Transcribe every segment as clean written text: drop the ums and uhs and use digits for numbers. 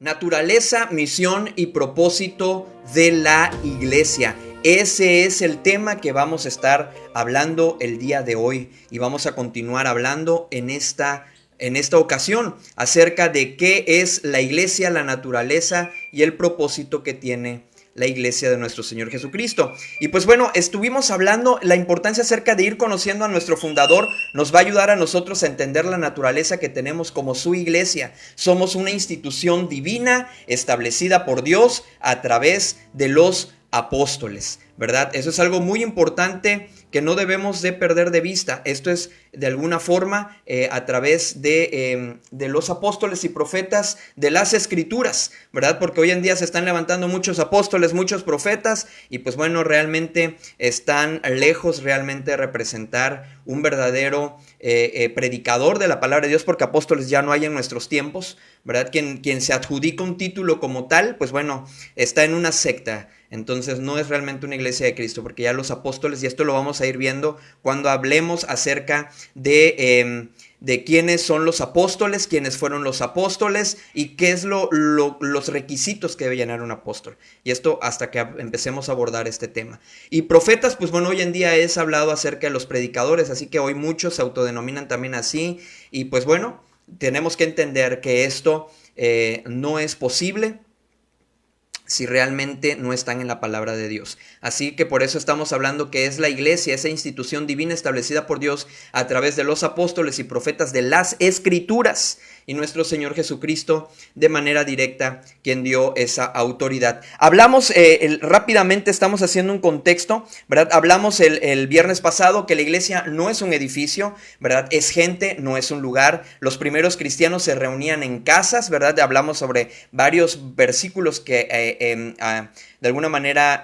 Naturaleza, misión y propósito de la iglesia. Ese es el tema que vamos a estar hablando el día de hoy y vamos a continuar hablando en esta ocasión acerca de qué es la iglesia, la naturaleza y el propósito que tiene la iglesia de nuestro Señor Jesucristo. Y pues bueno, estuvimos hablando la importancia acerca de ir conociendo a nuestro fundador. Nos va a ayudar a nosotros a entender la naturaleza que tenemos como su iglesia. Somos una institución divina establecida por Dios a través de los apóstoles, ¿verdad? Eso es algo muy importante que no debemos de perder de vista. Esto es de alguna forma a través de los apóstoles y profetas de las escrituras, ¿verdad? Porque hoy en día se están levantando muchos apóstoles, muchos profetas y pues bueno, realmente están lejos realmente de representar un verdadero predicador de la palabra de Dios, porque apóstoles ya no hay en nuestros tiempos, ¿verdad? Quien se adjudica un título como tal, pues bueno, está en una secta. Entonces no es realmente una iglesia de Cristo, porque ya los apóstoles, y esto lo vamos a ir viendo cuando hablemos acerca de quiénes son los apóstoles, quiénes fueron los apóstoles y qué es los requisitos que debe llenar un apóstol. Y esto hasta que empecemos a abordar este tema. Y profetas, pues bueno, hoy en día es hablado acerca de los predicadores, así que hoy muchos se autodenominan también así. Y pues bueno, tenemos que entender que esto no es posible si realmente no están en la palabra de Dios. Así que por eso estamos hablando que es la iglesia, esa institución divina establecida por Dios a través de los apóstoles y profetas de las escrituras, y nuestro Señor Jesucristo de manera directa quien dio esa autoridad. Hablamos rápidamente, estamos haciendo un contexto, ¿verdad? Hablamos el viernes pasado que la iglesia no es un edificio, ¿verdad? Es gente, no es un lugar. Los primeros cristianos se reunían en casas, ¿verdad? Hablamos sobre varios versículos que de alguna manera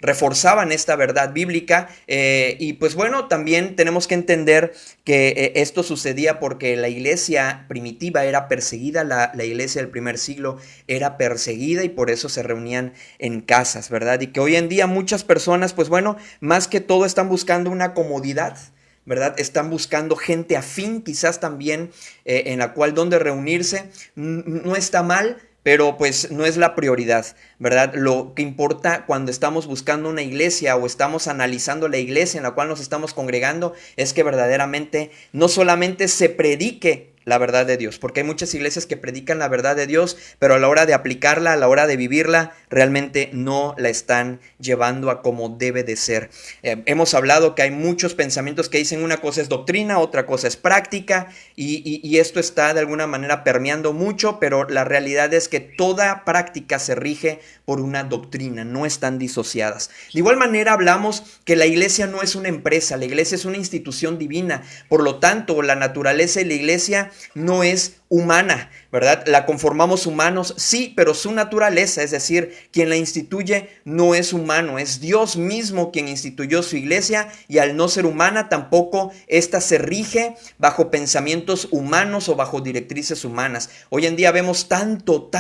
reforzaban esta verdad bíblica, y pues bueno, también tenemos que entender que esto sucedía porque la iglesia primitiva era perseguida, la iglesia del primer siglo era perseguida y por eso se reunían en casas, ¿verdad? Y que hoy en día muchas personas, pues bueno, más que todo están buscando una comodidad, ¿verdad? Están buscando gente afín, quizás también en la cual donde reunirse. No está mal, pero pues no es la prioridad, ¿verdad? Lo que importa cuando estamos buscando una iglesia o estamos analizando la iglesia en la cual nos estamos congregando es que verdaderamente no solamente se predique la verdad de Dios, porque hay muchas iglesias que predican la verdad de Dios, pero a la hora de aplicarla, a la hora de vivirla, realmente no la están llevando a como debe de ser. Hemos hablado que hay muchos pensamientos que dicen una cosa es doctrina, otra cosa es práctica, y esto está de alguna manera permeando mucho, pero la realidad es que toda práctica se rige por una doctrina, no están disociadas. De igual manera hablamos que la iglesia no es una empresa, la iglesia es una institución divina, por lo tanto la naturaleza de la iglesia no es humana, ¿verdad? La conformamos humanos, sí, pero su naturaleza, es decir, quien la instituye no es humano, es Dios mismo quien instituyó su iglesia, y al no ser humana tampoco ésta se rige bajo pensamientos humanos o bajo directrices humanas. Hoy en día vemos tanto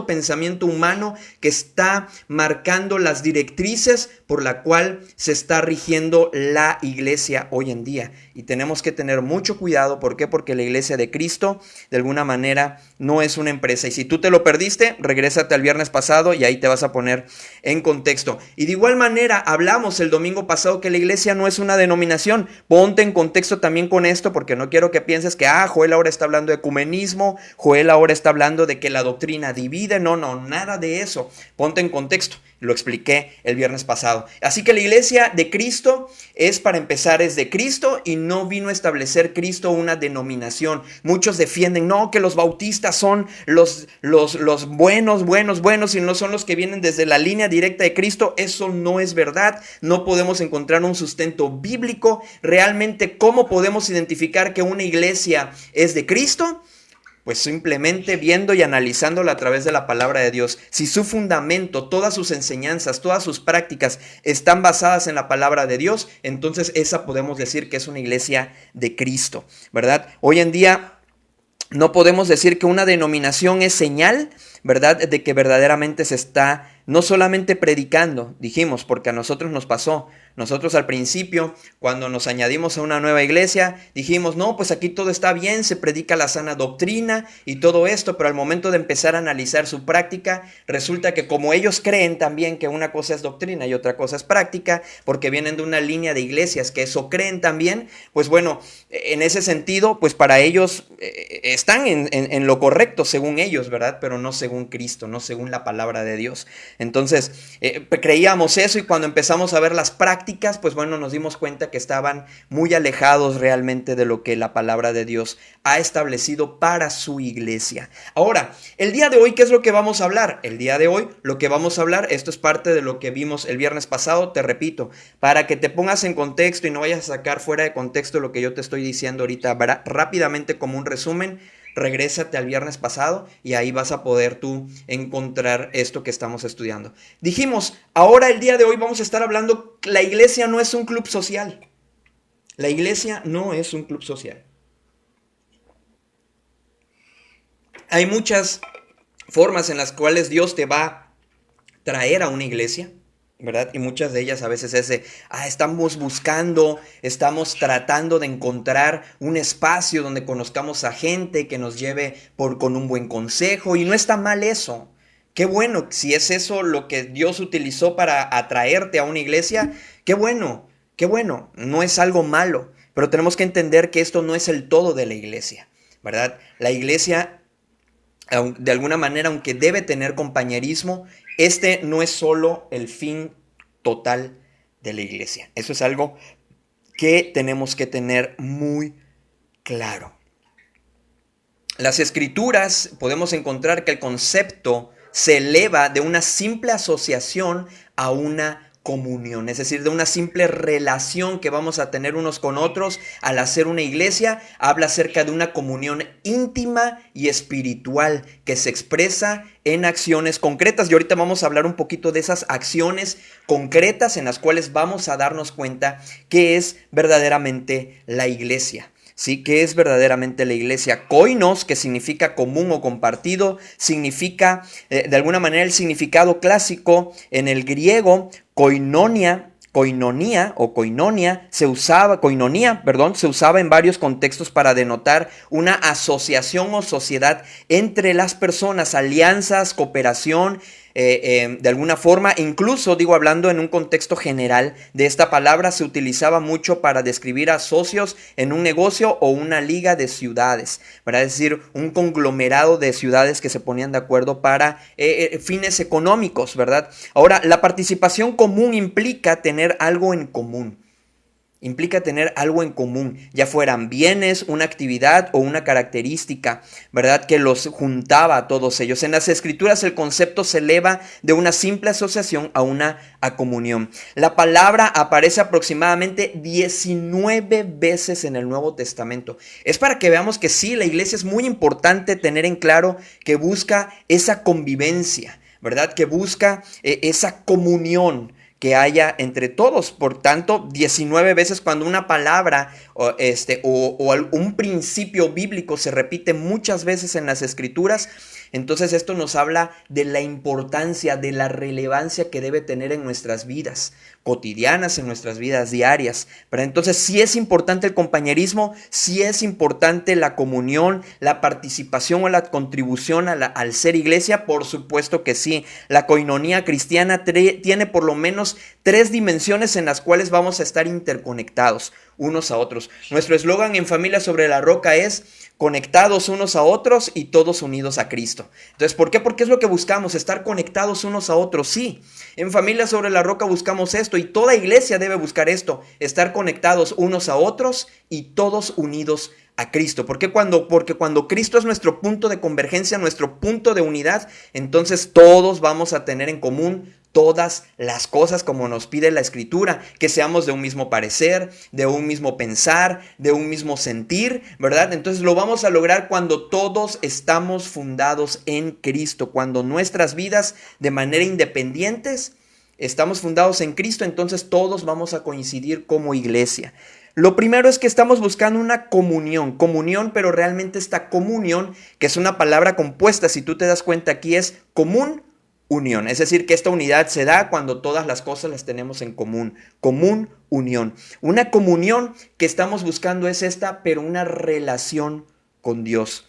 pensamiento humano que está marcando las directrices por la cual se está rigiendo la iglesia hoy en día, y tenemos que tener mucho cuidado. ¿Por qué? Porque la iglesia de Cristo de alguna manera no es una empresa, y si tú te lo perdiste, regrésate al viernes pasado y ahí te vas a poner en contexto. Y de igual manera hablamos el domingo pasado que la iglesia no es una denominación. Ponte en contexto también con esto, porque no quiero que pienses que Joel ahora está hablando de ecumenismo, Joel ahora está hablando de que la doctrina divide. No, nada de eso. Ponte en contexto. Lo expliqué el viernes pasado. Así que la iglesia de Cristo es, para empezar, es de Cristo, y no vino a establecer Cristo una denominación. Muchos defienden, no, que los bautistas son los buenos y no son los que vienen desde la línea directa de Cristo. Eso no es verdad. No podemos encontrar un sustento bíblico. Realmente, ¿cómo podemos identificar que una iglesia es de Cristo? Pues simplemente viendo y analizándola a través de la palabra de Dios. Si su fundamento, todas sus enseñanzas, todas sus prácticas están basadas en la palabra de Dios, entonces esa podemos decir que es una iglesia de Cristo, ¿verdad? Hoy en día no podemos decir que una denominación es señal, ¿verdad?, de que verdaderamente se está no solamente predicando, dijimos, porque a nosotros nos pasó, Nosotros al principio, cuando nos añadimos a una nueva iglesia, dijimos, no, pues aquí todo está bien, se predica la sana doctrina y todo esto, pero al momento de empezar a analizar su práctica, resulta que como ellos creen también que una cosa es doctrina y otra cosa es práctica, porque vienen de una línea de iglesias que eso creen también, pues bueno, en ese sentido, pues para ellos están en lo correcto según ellos, ¿verdad? Pero no según Cristo, no según la palabra de Dios. Entonces, creíamos eso y cuando empezamos a ver las prácticas, pues bueno, nos dimos cuenta que estaban muy alejados realmente de lo que la palabra de Dios ha establecido para su iglesia. Ahora, el día de hoy, ¿qué es lo que vamos a hablar? El día de hoy, lo que vamos a hablar, esto es parte de lo que vimos el viernes pasado, te repito, para que te pongas en contexto y no vayas a sacar fuera de contexto lo que yo te estoy diciendo ahorita rápidamente como un resumen. Regrésate al viernes pasado y ahí vas a poder tú encontrar esto que estamos estudiando. Dijimos, ahora el día de hoy vamos a estar hablando, la iglesia no es un club social. La iglesia no es un club social. Hay muchas formas en las cuales Dios te va a traer a una iglesia, ¿verdad? Y muchas de ellas a veces es de, estamos buscando, estamos tratando de encontrar un espacio donde conozcamos a gente que nos lleve con un buen consejo, y no está mal eso. Qué bueno, si es eso lo que Dios utilizó para atraerte a una iglesia, qué bueno, no es algo malo, pero tenemos que entender que esto no es el todo de la iglesia, ¿verdad? La iglesia, de alguna manera, aunque debe tener compañerismo, este no es solo el fin total de la iglesia. Eso es algo que tenemos que tener muy claro. Las escrituras podemos encontrar que el concepto se eleva de una simple asociación a una comunión, es decir, de una simple relación que vamos a tener unos con otros al hacer una iglesia. Habla acerca de una comunión íntima y espiritual que se expresa en acciones concretas, y ahorita vamos a hablar un poquito de esas acciones concretas en las cuales vamos a darnos cuenta qué es verdaderamente la iglesia. ¿Sí? ¿Qué es verdaderamente la iglesia? Koinos, que significa común o compartido, significa, de alguna manera, el significado clásico en el griego, koinonia o koinonia, se usaba en varios contextos para denotar una asociación o sociedad entre las personas, alianzas, cooperación, de alguna forma. Incluso, hablando en un contexto general de esta palabra, se utilizaba mucho para describir a socios en un negocio o una liga de ciudades, ¿verdad? Es decir, un conglomerado de ciudades que se ponían de acuerdo para fines económicos, ¿verdad? Ahora, la participación común implica tener algo en común. Implica tener algo en común, ya fueran bienes, una actividad o una característica, ¿verdad? Que los juntaba a todos ellos. En las escrituras el concepto se eleva de una simple asociación a una comunión. La palabra aparece aproximadamente 19 veces en el Nuevo Testamento. Es para que veamos que sí, la iglesia es muy importante tener en claro que busca esa convivencia, ¿verdad? Que busca esa comunión que haya entre todos. Por tanto, 19 veces cuando una palabra o un principio bíblico se repite muchas veces en las escrituras, entonces esto nos habla de la importancia, de la relevancia que debe tener en nuestras vidas cotidianas, en nuestras vidas diarias. Pero entonces sí es importante el compañerismo, sí es importante la comunión, la participación o la contribución al ser iglesia. Por supuesto que sí. La coinonía cristiana tiene por lo menos 3 dimensiones en las cuales vamos a estar interconectados unos a otros. Nuestro eslogan en Familia sobre la Roca es: conectados unos a otros y todos unidos a Cristo. Entonces, ¿por qué? Porque es lo que buscamos, estar conectados unos a otros. Sí, en Familia sobre la Roca buscamos esto, y toda iglesia debe buscar esto: estar conectados unos a otros y todos unidos a Cristo. Porque cuando Cristo es nuestro punto de convergencia, nuestro punto de unidad, entonces todos vamos a tener en común todas las cosas como nos pide la Escritura, que seamos de un mismo parecer, de un mismo pensar, de un mismo sentir, ¿verdad? Entonces lo vamos a lograr cuando todos estamos fundados en Cristo, cuando nuestras vidas de manera independientes estamos fundados en Cristo, entonces todos vamos a coincidir como iglesia. Lo primero es que estamos buscando una comunión, pero realmente esta comunión, que es una palabra compuesta, si tú te das cuenta aquí, es común unión. Es decir, que esta unidad se da cuando todas las cosas las tenemos en común. Común unión. Una comunión que estamos buscando es esta, pero una relación con Dios.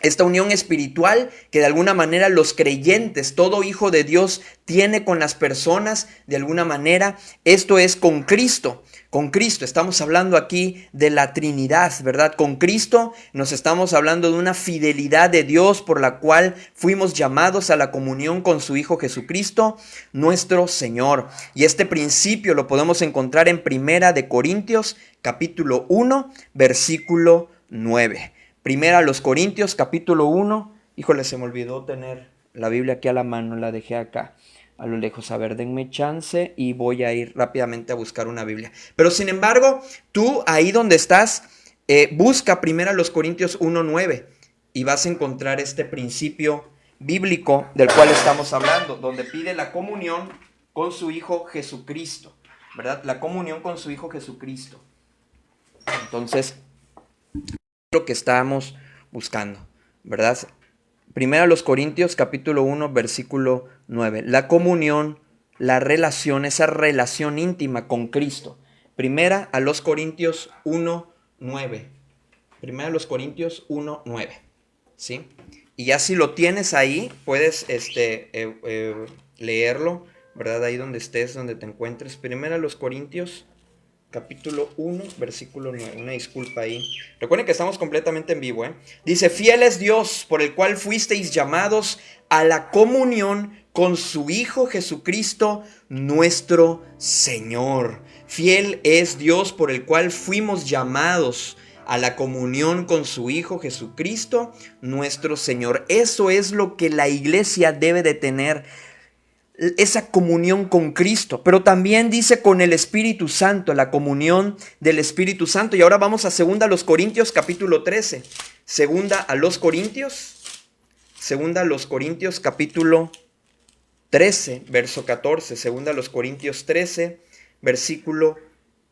Esta unión espiritual que de alguna manera los creyentes, todo hijo de Dios tiene con las personas, de alguna manera, esto es con Cristo. Con Cristo, estamos hablando aquí de la Trinidad, ¿verdad? Con Cristo nos estamos hablando de una fidelidad de Dios por la cual fuimos llamados a la comunión con su Hijo Jesucristo, nuestro Señor. Y este principio lo podemos encontrar en Primera de Corintios, capítulo 1, versículo 9. Primera a los Corintios, capítulo 1. Híjole, se me olvidó tener la Biblia aquí a la mano, la dejé acá a lo lejos. A ver, denme chance y voy a ir rápidamente a buscar una Biblia. Pero sin embargo, tú ahí donde estás, busca Primera a los Corintios 1:9 y vas a encontrar este principio bíblico del cual estamos hablando, donde pide la comunión con su Hijo Jesucristo, ¿verdad? La comunión con su Hijo Jesucristo. Entonces, lo que estamos buscando, ¿verdad? Primera a los Corintios, capítulo 1, versículo 9. La comunión, la relación, esa relación íntima con Cristo. Primera a los Corintios 1, 9. Primera a los Corintios 1, 9. ¿Sí? Y ya si lo tienes ahí, puedes leerlo, ¿verdad? Ahí donde estés, donde te encuentres. Primera a los Corintios, capítulo 1, versículo 9. Una disculpa ahí. Recuerden que estamos completamente en vivo, ¿eh? Dice, fiel es Dios por el cual fuisteis llamados a la comunión con su Hijo Jesucristo, nuestro Señor. Fiel es Dios por el cual fuimos llamados a la comunión con su Hijo Jesucristo, nuestro Señor. Eso es lo que la iglesia debe de tener, esa comunión con Cristo, pero también dice con el Espíritu Santo, la comunión del Espíritu Santo. Y ahora vamos a 2 a los Corintios, capítulo 13. 2 a los Corintios, capítulo 13, verso 14. 2 a los Corintios 13, versículo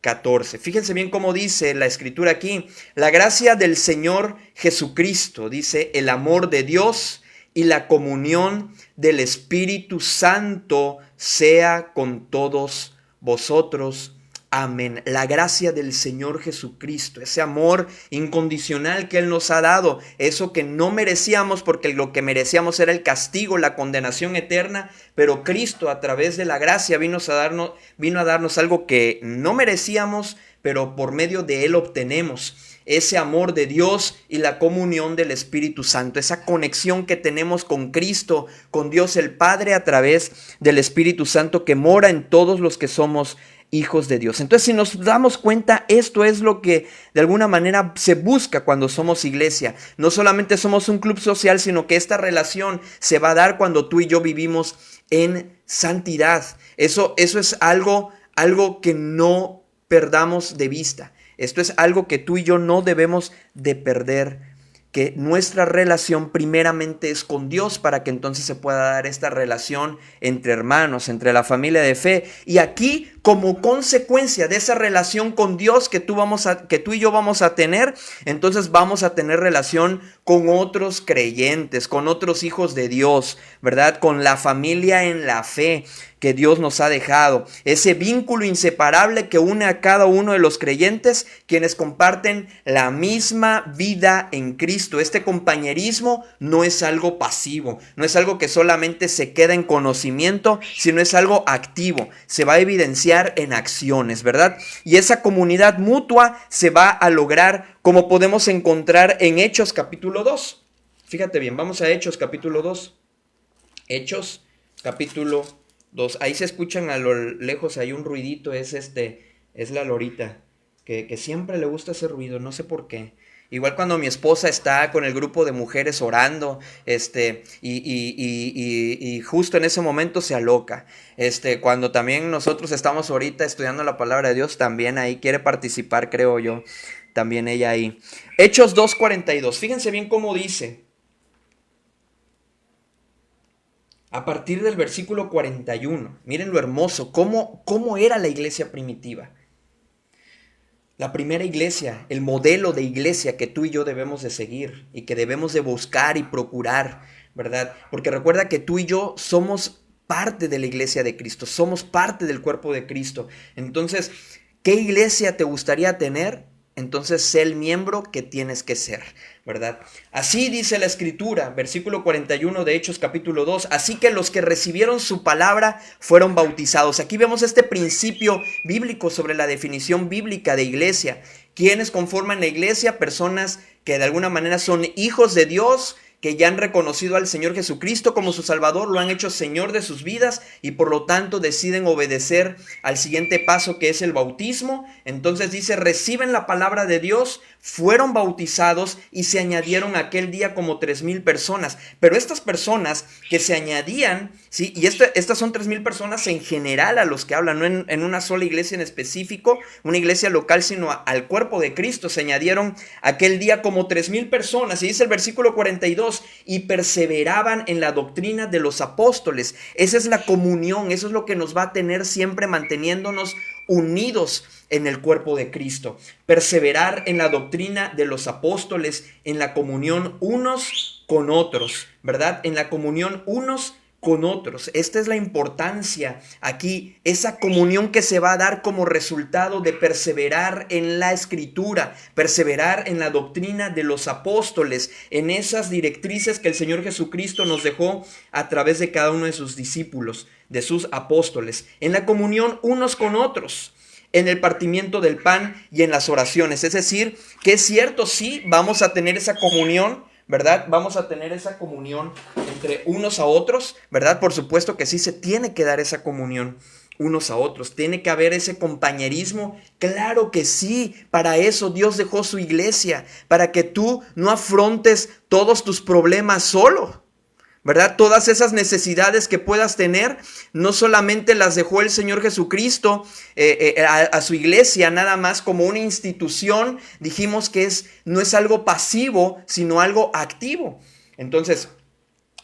14. Fíjense bien cómo dice la escritura aquí. La gracia del Señor Jesucristo, dice, el amor de Dios y la comunión del Espíritu Santo sea con todos vosotros. Amén. La gracia del Señor Jesucristo, ese amor incondicional que Él nos ha dado, eso que no merecíamos porque lo que merecíamos era el castigo, la condenación eterna, pero Cristo a través de la gracia vino a darnos algo que no merecíamos, pero por medio de Él obtenemos ese amor de Dios y la comunión del Espíritu Santo, esa conexión que tenemos con Cristo, con Dios el Padre a través del Espíritu Santo que mora en todos los que somos hijos de Dios. Entonces, si nos damos cuenta, esto es lo que de alguna manera se busca cuando somos iglesia. No solamente somos un club social, sino que esta relación se va a dar cuando tú y yo vivimos en santidad. Eso es algo que no perdamos de vista. Esto es algo que tú y yo no debemos de perder, que nuestra relación primeramente es con Dios para que entonces se pueda dar esta relación entre hermanos, entre la familia de fe. Y aquí, como consecuencia de esa relación con Dios que tú y yo vamos a tener, entonces vamos a tener relación con otros creyentes, con otros hijos de Dios, ¿verdad? Con la familia en la fe que Dios nos ha dejado, ese vínculo inseparable que une a cada uno de los creyentes, quienes comparten la misma vida en Cristo. Este compañerismo no es algo pasivo, no es algo que solamente se queda en conocimiento, sino es algo activo, se va a evidenciar en acciones, ¿verdad? Y esa comunidad mutua se va a lograr como podemos encontrar en Hechos capítulo 2. Fíjate bien, vamos a Hechos capítulo 2. Hechos capítulo 2. Ahí se escuchan a lo lejos, hay un ruidito, es la lorita, que siempre le gusta ese ruido, no sé por qué. Igual cuando mi esposa está con el grupo de mujeres orando, y justo en ese momento se aloca. Cuando también nosotros estamos ahorita estudiando la palabra de Dios, también ahí quiere participar, creo yo, también ella ahí. Hechos 2:42, fíjense bien cómo dice. A partir del versículo 41, miren lo hermoso, cómo era la iglesia primitiva. La primera iglesia, el modelo de iglesia que tú y yo debemos de seguir y que debemos de buscar y procurar, ¿verdad? Porque recuerda que tú y yo somos parte de la iglesia de Cristo, somos parte del cuerpo de Cristo. Entonces, ¿qué iglesia te gustaría tener? Entonces, sé el miembro que tienes que ser, ¿verdad? Así dice la Escritura, versículo 41 de Hechos capítulo 2, así que los que recibieron su palabra fueron bautizados. Aquí vemos este principio bíblico sobre la definición bíblica de iglesia. ¿Quiénes conforman la iglesia? Personas que de alguna manera son hijos de Dios, que ya han reconocido al Señor Jesucristo como su Salvador, lo han hecho Señor de sus vidas y por lo tanto deciden obedecer al siguiente paso, que es el bautismo. Entonces dice, reciben la palabra de Dios, fueron bautizados y se añadieron aquel día como 3,000 personas. Pero estas personas que se añadían, ¿sí? Y estas son 3,000 personas en general a los que hablan, no en una sola iglesia en específico, una iglesia local, sino al cuerpo de Cristo. Se añadieron aquel día como 3,000 personas. Y dice el versículo 42, y perseveraban en la doctrina de los apóstoles. Esa es la comunión, eso es lo que nos va a tener siempre manteniéndonos unidos en el cuerpo de Cristo. Perseverar en la doctrina de los apóstoles, en la comunión unos con otros, ¿verdad? En la comunión unos con otros. Esta es la importancia aquí, esa comunión que se va a dar como resultado de perseverar en la Escritura, perseverar en la doctrina de los apóstoles, en esas directrices que el Señor Jesucristo nos dejó a través de cada uno de sus discípulos, de sus apóstoles, en la comunión unos con otros, en el partimiento del pan y en las oraciones. Es decir, que es cierto, sí, vamos a tener esa comunión, ¿verdad? Vamos a tener esa comunión entre unos a otros, ¿verdad? Por supuesto que sí se tiene que dar esa comunión unos a otros. Tiene que haber ese compañerismo. Claro que sí. Para eso Dios dejó su iglesia, para que tú no afrontes todos tus problemas solo, ¿verdad? Todas esas necesidades que puedas tener, no solamente las dejó el Señor Jesucristo a su iglesia, nada más como una institución. Dijimos que no es algo pasivo, sino algo activo. Entonces,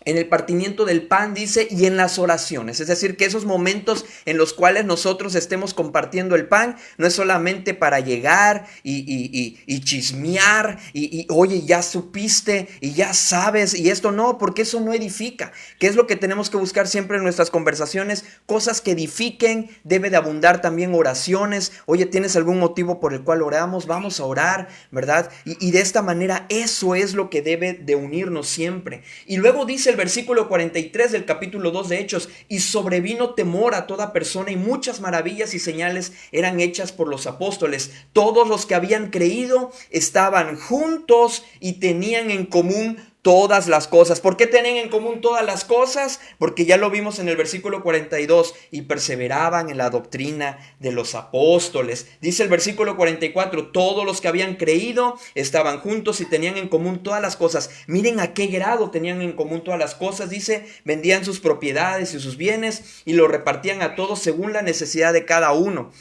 en el partimiento del pan dice, y en las oraciones. Es decir, que esos momentos en los cuales nosotros estemos compartiendo el pan, no es solamente para llegar y chismear y oye, ya supiste y ya sabes y esto no, porque eso no edifica. ¿Qué es lo que tenemos que buscar siempre en nuestras conversaciones? Cosas que edifiquen. Debe de abundar también oraciones. Oye, ¿tienes algún motivo por el cual oramos? Vamos a orar, ¿verdad? Y de esta manera eso es lo que debe de unirnos siempre. Y luego dice el versículo 43 del capítulo 2 de Hechos, y sobrevino temor a toda persona y muchas maravillas y señales eran hechas por los apóstoles. Todos los que habían creído estaban juntos y tenían en común todas las cosas. ¿Por qué tenían en común todas las cosas? Porque ya lo vimos en el versículo 42, y perseveraban en la doctrina de los apóstoles. Dice el versículo 44, todos los que habían creído estaban juntos y tenían en común todas las cosas. Miren a qué grado tenían en común todas las cosas. Dice, vendían sus propiedades y sus bienes y lo repartían a todos según la necesidad de cada uno.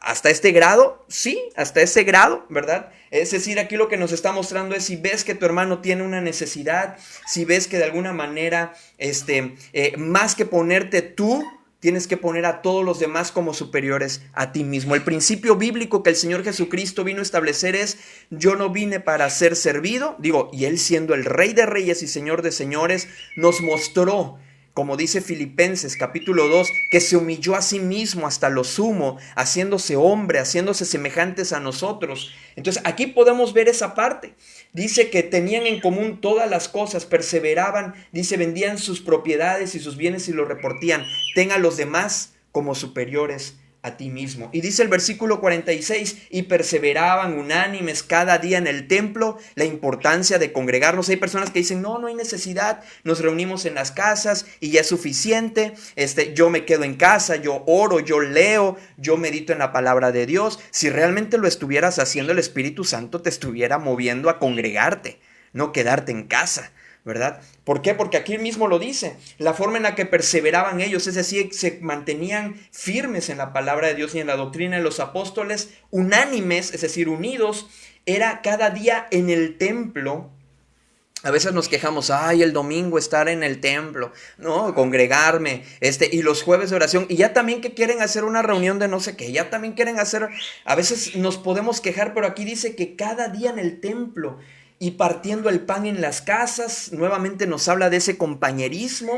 ¿Hasta este grado? Sí, hasta ese grado, ¿verdad? Es decir, aquí lo que nos está mostrando es, si ves que tu hermano tiene una necesidad, si ves que de alguna manera, más que ponerte tú, tienes que poner a todos los demás como superiores a ti mismo. El principio bíblico que el Señor Jesucristo vino a establecer es, yo no vine para ser servido, y Él siendo el Rey de Reyes y Señor de Señores, nos mostró, como dice Filipenses capítulo 2, que se humilló a sí mismo hasta lo sumo, haciéndose hombre, haciéndose semejantes a nosotros. Entonces aquí podemos ver esa parte. Dice que tenían en común todas las cosas, perseveraban, dice, vendían sus propiedades y sus bienes y los repartían. Ten a los demás como superiores a ti mismo. Y dice el versículo 46, y perseveraban unánimes cada día en el templo. La importancia de congregarnos. Hay personas que dicen, no hay necesidad, nos reunimos en las casas y ya es suficiente. Yo me quedo en casa, yo oro, yo leo, yo medito en la palabra de Dios. Si realmente lo estuvieras haciendo, el Espíritu Santo te estuviera moviendo a congregarte, no quedarte en casa, ¿verdad? ¿Por qué? Porque aquí mismo lo dice, la forma en la que perseveraban ellos, es decir, se mantenían firmes en la palabra de Dios y en la doctrina de los apóstoles, unánimes, es decir, unidos, era cada día en el templo. A veces nos quejamos, el domingo estar en el templo, no, congregarme, y los jueves de oración, y ya también que quieren hacer una reunión de no sé qué, ya también quieren hacer, a veces nos podemos quejar, pero aquí dice que cada día en el templo. y partiendo el pan en las casas. Nuevamente nos habla de ese compañerismo,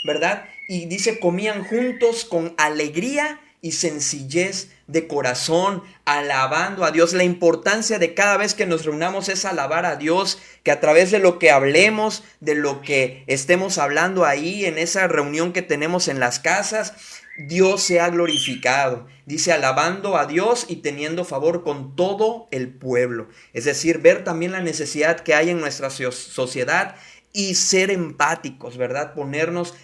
¿verdad? Y dice, comían juntos con alegría y sencillez de corazón, alabando a Dios. La importancia de cada vez que nos reunamos es alabar a Dios, que a través de lo que hablemos, de lo que estemos hablando ahí en esa reunión que tenemos en las casas, Dios sea glorificado. Dice, alabando a Dios y teniendo favor con todo el pueblo. Es decir, ver también la necesidad que hay en nuestra sociedad y ser empáticos, ¿verdad?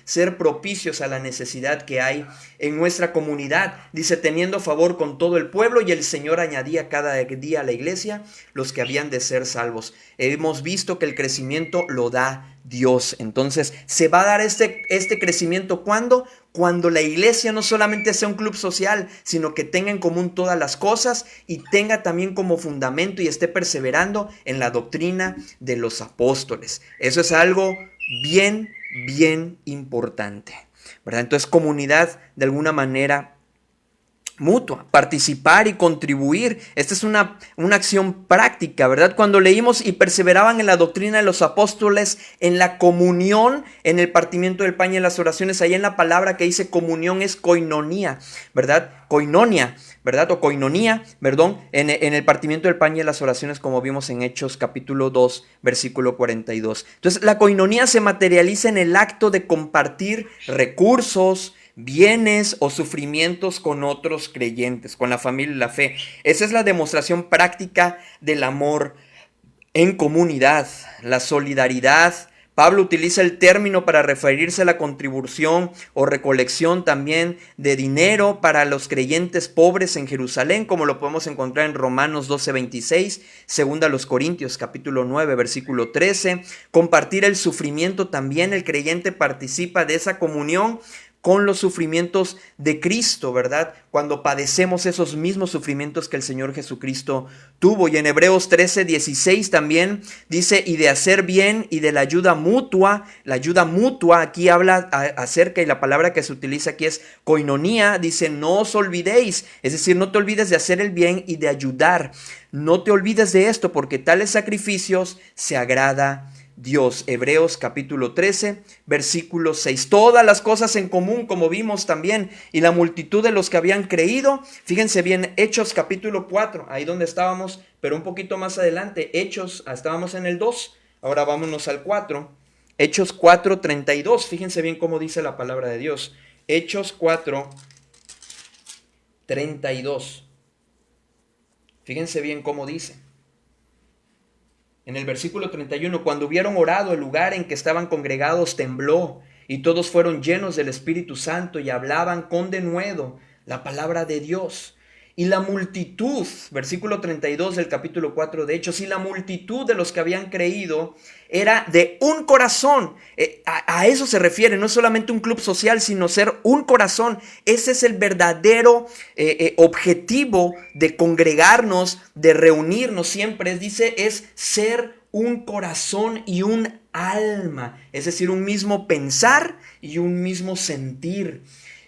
Ser propicios a la necesidad que hay en nuestra comunidad. Dice, teniendo favor con todo el pueblo, y el Señor añadía cada día a la iglesia los que habían de ser salvos. Hemos visto que el crecimiento lo da Dios. Entonces, se va a dar este crecimiento ¿cuándo? Cuando la iglesia no solamente sea un club social, sino que tenga en común todas las cosas y tenga también como fundamento y esté perseverando en la doctrina de los apóstoles. Eso es algo bien importante, ¿verdad? Entonces, comunidad de alguna manera mutua, participar y contribuir. Esta es una acción práctica, ¿verdad? Cuando leímos y perseveraban en la doctrina de los apóstoles, en la comunión, en el partimiento del pan y en las oraciones, ahí en la palabra que dice comunión es koinonía, ¿verdad? Koinonia, ¿verdad? O koinonía, perdón, en el partimiento del pan y en las oraciones, como vimos en Hechos capítulo 2, versículo 42. Entonces, la koinonía se materializa en el acto de compartir recursos, bienes o sufrimientos con otros creyentes, con la familia y la fe. Esa es la demostración práctica del amor en comunidad, la solidaridad. Pablo utiliza el término para referirse a la contribución o recolección también de dinero para los creyentes pobres en Jerusalén, como lo podemos encontrar en Romanos 12:26, segunda a los Corintios capítulo 9, versículo 13. Compartir el sufrimiento también, el creyente participa de esa comunión con los sufrimientos de Cristo, ¿verdad? Cuando padecemos esos mismos sufrimientos que el Señor Jesucristo tuvo. Y en Hebreos 13:16 también dice, y de hacer bien y de la ayuda mutua. La ayuda mutua aquí habla acerca, y la palabra que se utiliza aquí es koinonía. Dice, no os olvidéis, es decir, no te olvides de hacer el bien y de ayudar. No te olvides de esto, porque tales sacrificios se agrada Dios. Hebreos capítulo 13, versículo 6. Todas las cosas en común, como vimos también, y la multitud de los que habían creído. Fíjense bien, Hechos capítulo 4, ahí donde estábamos, pero un poquito más adelante. Hechos, estábamos en el 2, ahora vámonos al 4. Hechos 4:32, fíjense bien cómo dice la palabra de Dios. Hechos 4:32. Fíjense bien cómo dice. En el versículo 31, cuando hubieron orado, el lugar en que estaban congregados tembló, y todos fueron llenos del Espíritu Santo y hablaban con denuedo la palabra de Dios. Y la multitud, versículo 32 del capítulo 4 de Hechos, y la multitud de los que habían creído era de un corazón. A eso se refiere, no es solamente un club social, sino ser un corazón. Ese es el verdadero objetivo de congregarnos, de reunirnos siempre. Es ser un corazón y un alma, es decir, un mismo pensar y un mismo sentir.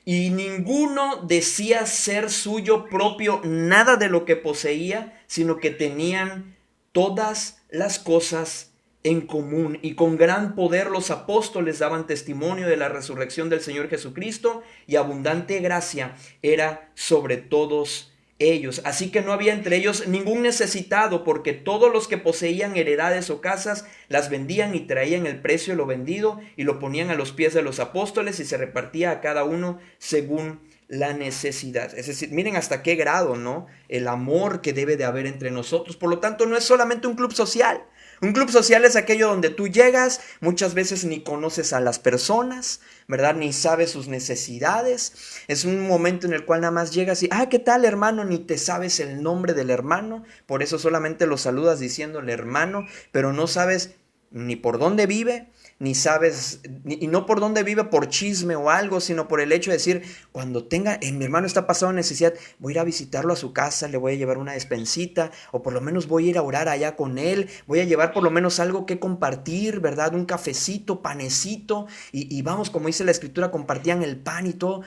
Y ninguno decía ser suyo propio nada de lo que poseía, sino que tenían todas las cosas en común. Y con gran poder los apóstoles daban testimonio de la resurrección del Señor Jesucristo, y abundante gracia era sobre todos ellos. Así que no había entre ellos ningún necesitado, porque todos los que poseían heredades o casas las vendían y traían el precio de lo vendido y lo ponían a los pies de los apóstoles, y se repartía a cada uno según la necesidad. Es decir, miren hasta qué grado, ¿no? El amor que debe de haber entre nosotros. Por lo tanto, no es solamente un club social. Un club social es aquello donde tú llegas, muchas veces ni conoces a las personas, ¿verdad? Ni sabes sus necesidades. Es un momento en el cual nada más llegas y, ¿qué tal, hermano? Ni te sabes el nombre del hermano, por eso solamente lo saludas diciéndole hermano, pero no sabes ni por dónde vive, ni sabes, y no por dónde vive, por chisme o algo, sino por el hecho de decir, cuando tenga, mi hermano está pasando necesidad, voy a ir a visitarlo a su casa, le voy a llevar una despensita, o por lo menos voy a ir a orar allá con él, voy a llevar por lo menos algo que compartir, ¿verdad? Un cafecito, panecito, y vamos, como dice la escritura, compartían el pan y todo.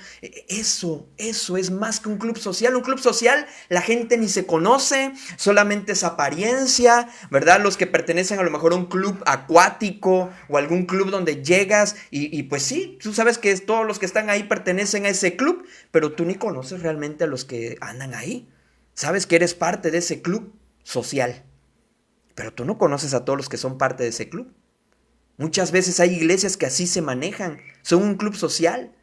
Eso es más que un club social. Un club social, la gente ni se conoce, solamente es apariencia, ¿verdad? Los que pertenecen a lo mejor a un club acuático o algún club donde llegas y pues sí, tú sabes que todos los que están ahí pertenecen a ese club, pero tú ni conoces realmente a los que andan ahí. Sabes que eres parte de ese club social, pero tú no conoces a todos los que son parte de ese club. Muchas veces hay iglesias que así se manejan, son un club social,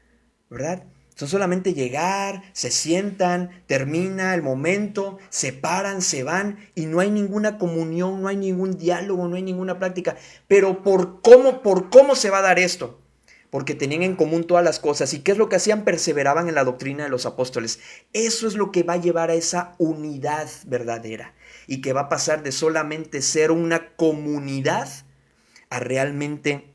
¿verdad? Son solamente llegar, se sientan, termina el momento, se paran, se van y no hay ninguna comunión, no hay ningún diálogo, no hay ninguna práctica. Pero ¿por cómo se va a dar esto? Porque tenían en común todas las cosas. ¿Y qué es lo que hacían? Perseveraban en la doctrina de los apóstoles. Eso es lo que va a llevar a esa unidad verdadera y que va a pasar de solamente ser una comunidad a realmente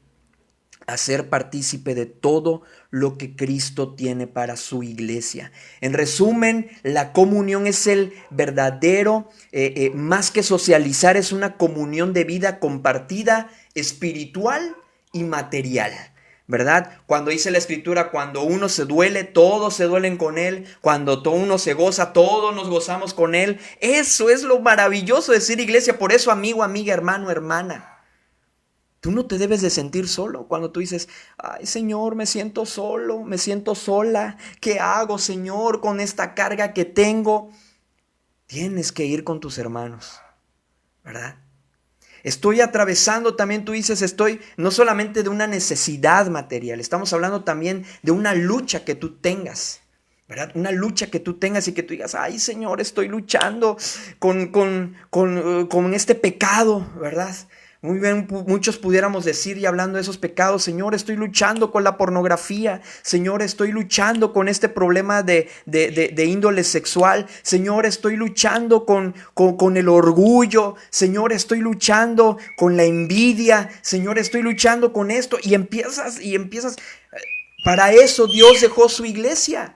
a ser partícipe de todo lo que Cristo tiene para su iglesia. En resumen, la comunión es el verdadero, más que socializar, es una comunión de vida compartida, espiritual y material, ¿verdad? Cuando dice la escritura, cuando uno se duele, todos se duelen con él. Cuando uno se goza, todos nos gozamos con él. Eso es lo maravilloso de ser iglesia. Por eso, amigo, amiga, hermano, hermana, tú no te debes de sentir solo cuando tú dices, ay Señor, me siento solo, me siento sola. ¿Qué hago, Señor, con esta carga que tengo? Tienes que ir con tus hermanos, ¿verdad? Estoy atravesando, también tú dices, estoy no solamente de una necesidad material, estamos hablando también de una lucha que tú tengas, ¿verdad? Una lucha que tú tengas y que tú digas, ay Señor, estoy luchando con este pecado, ¿verdad? Muy bien, muchos pudiéramos decir y hablando de esos pecados, Señor, estoy luchando con la pornografía, Señor, estoy luchando con este problema de índole sexual, Señor, estoy luchando con el orgullo, Señor, estoy luchando con la envidia, Señor, estoy luchando con esto y empiezas, para eso Dios dejó su iglesia.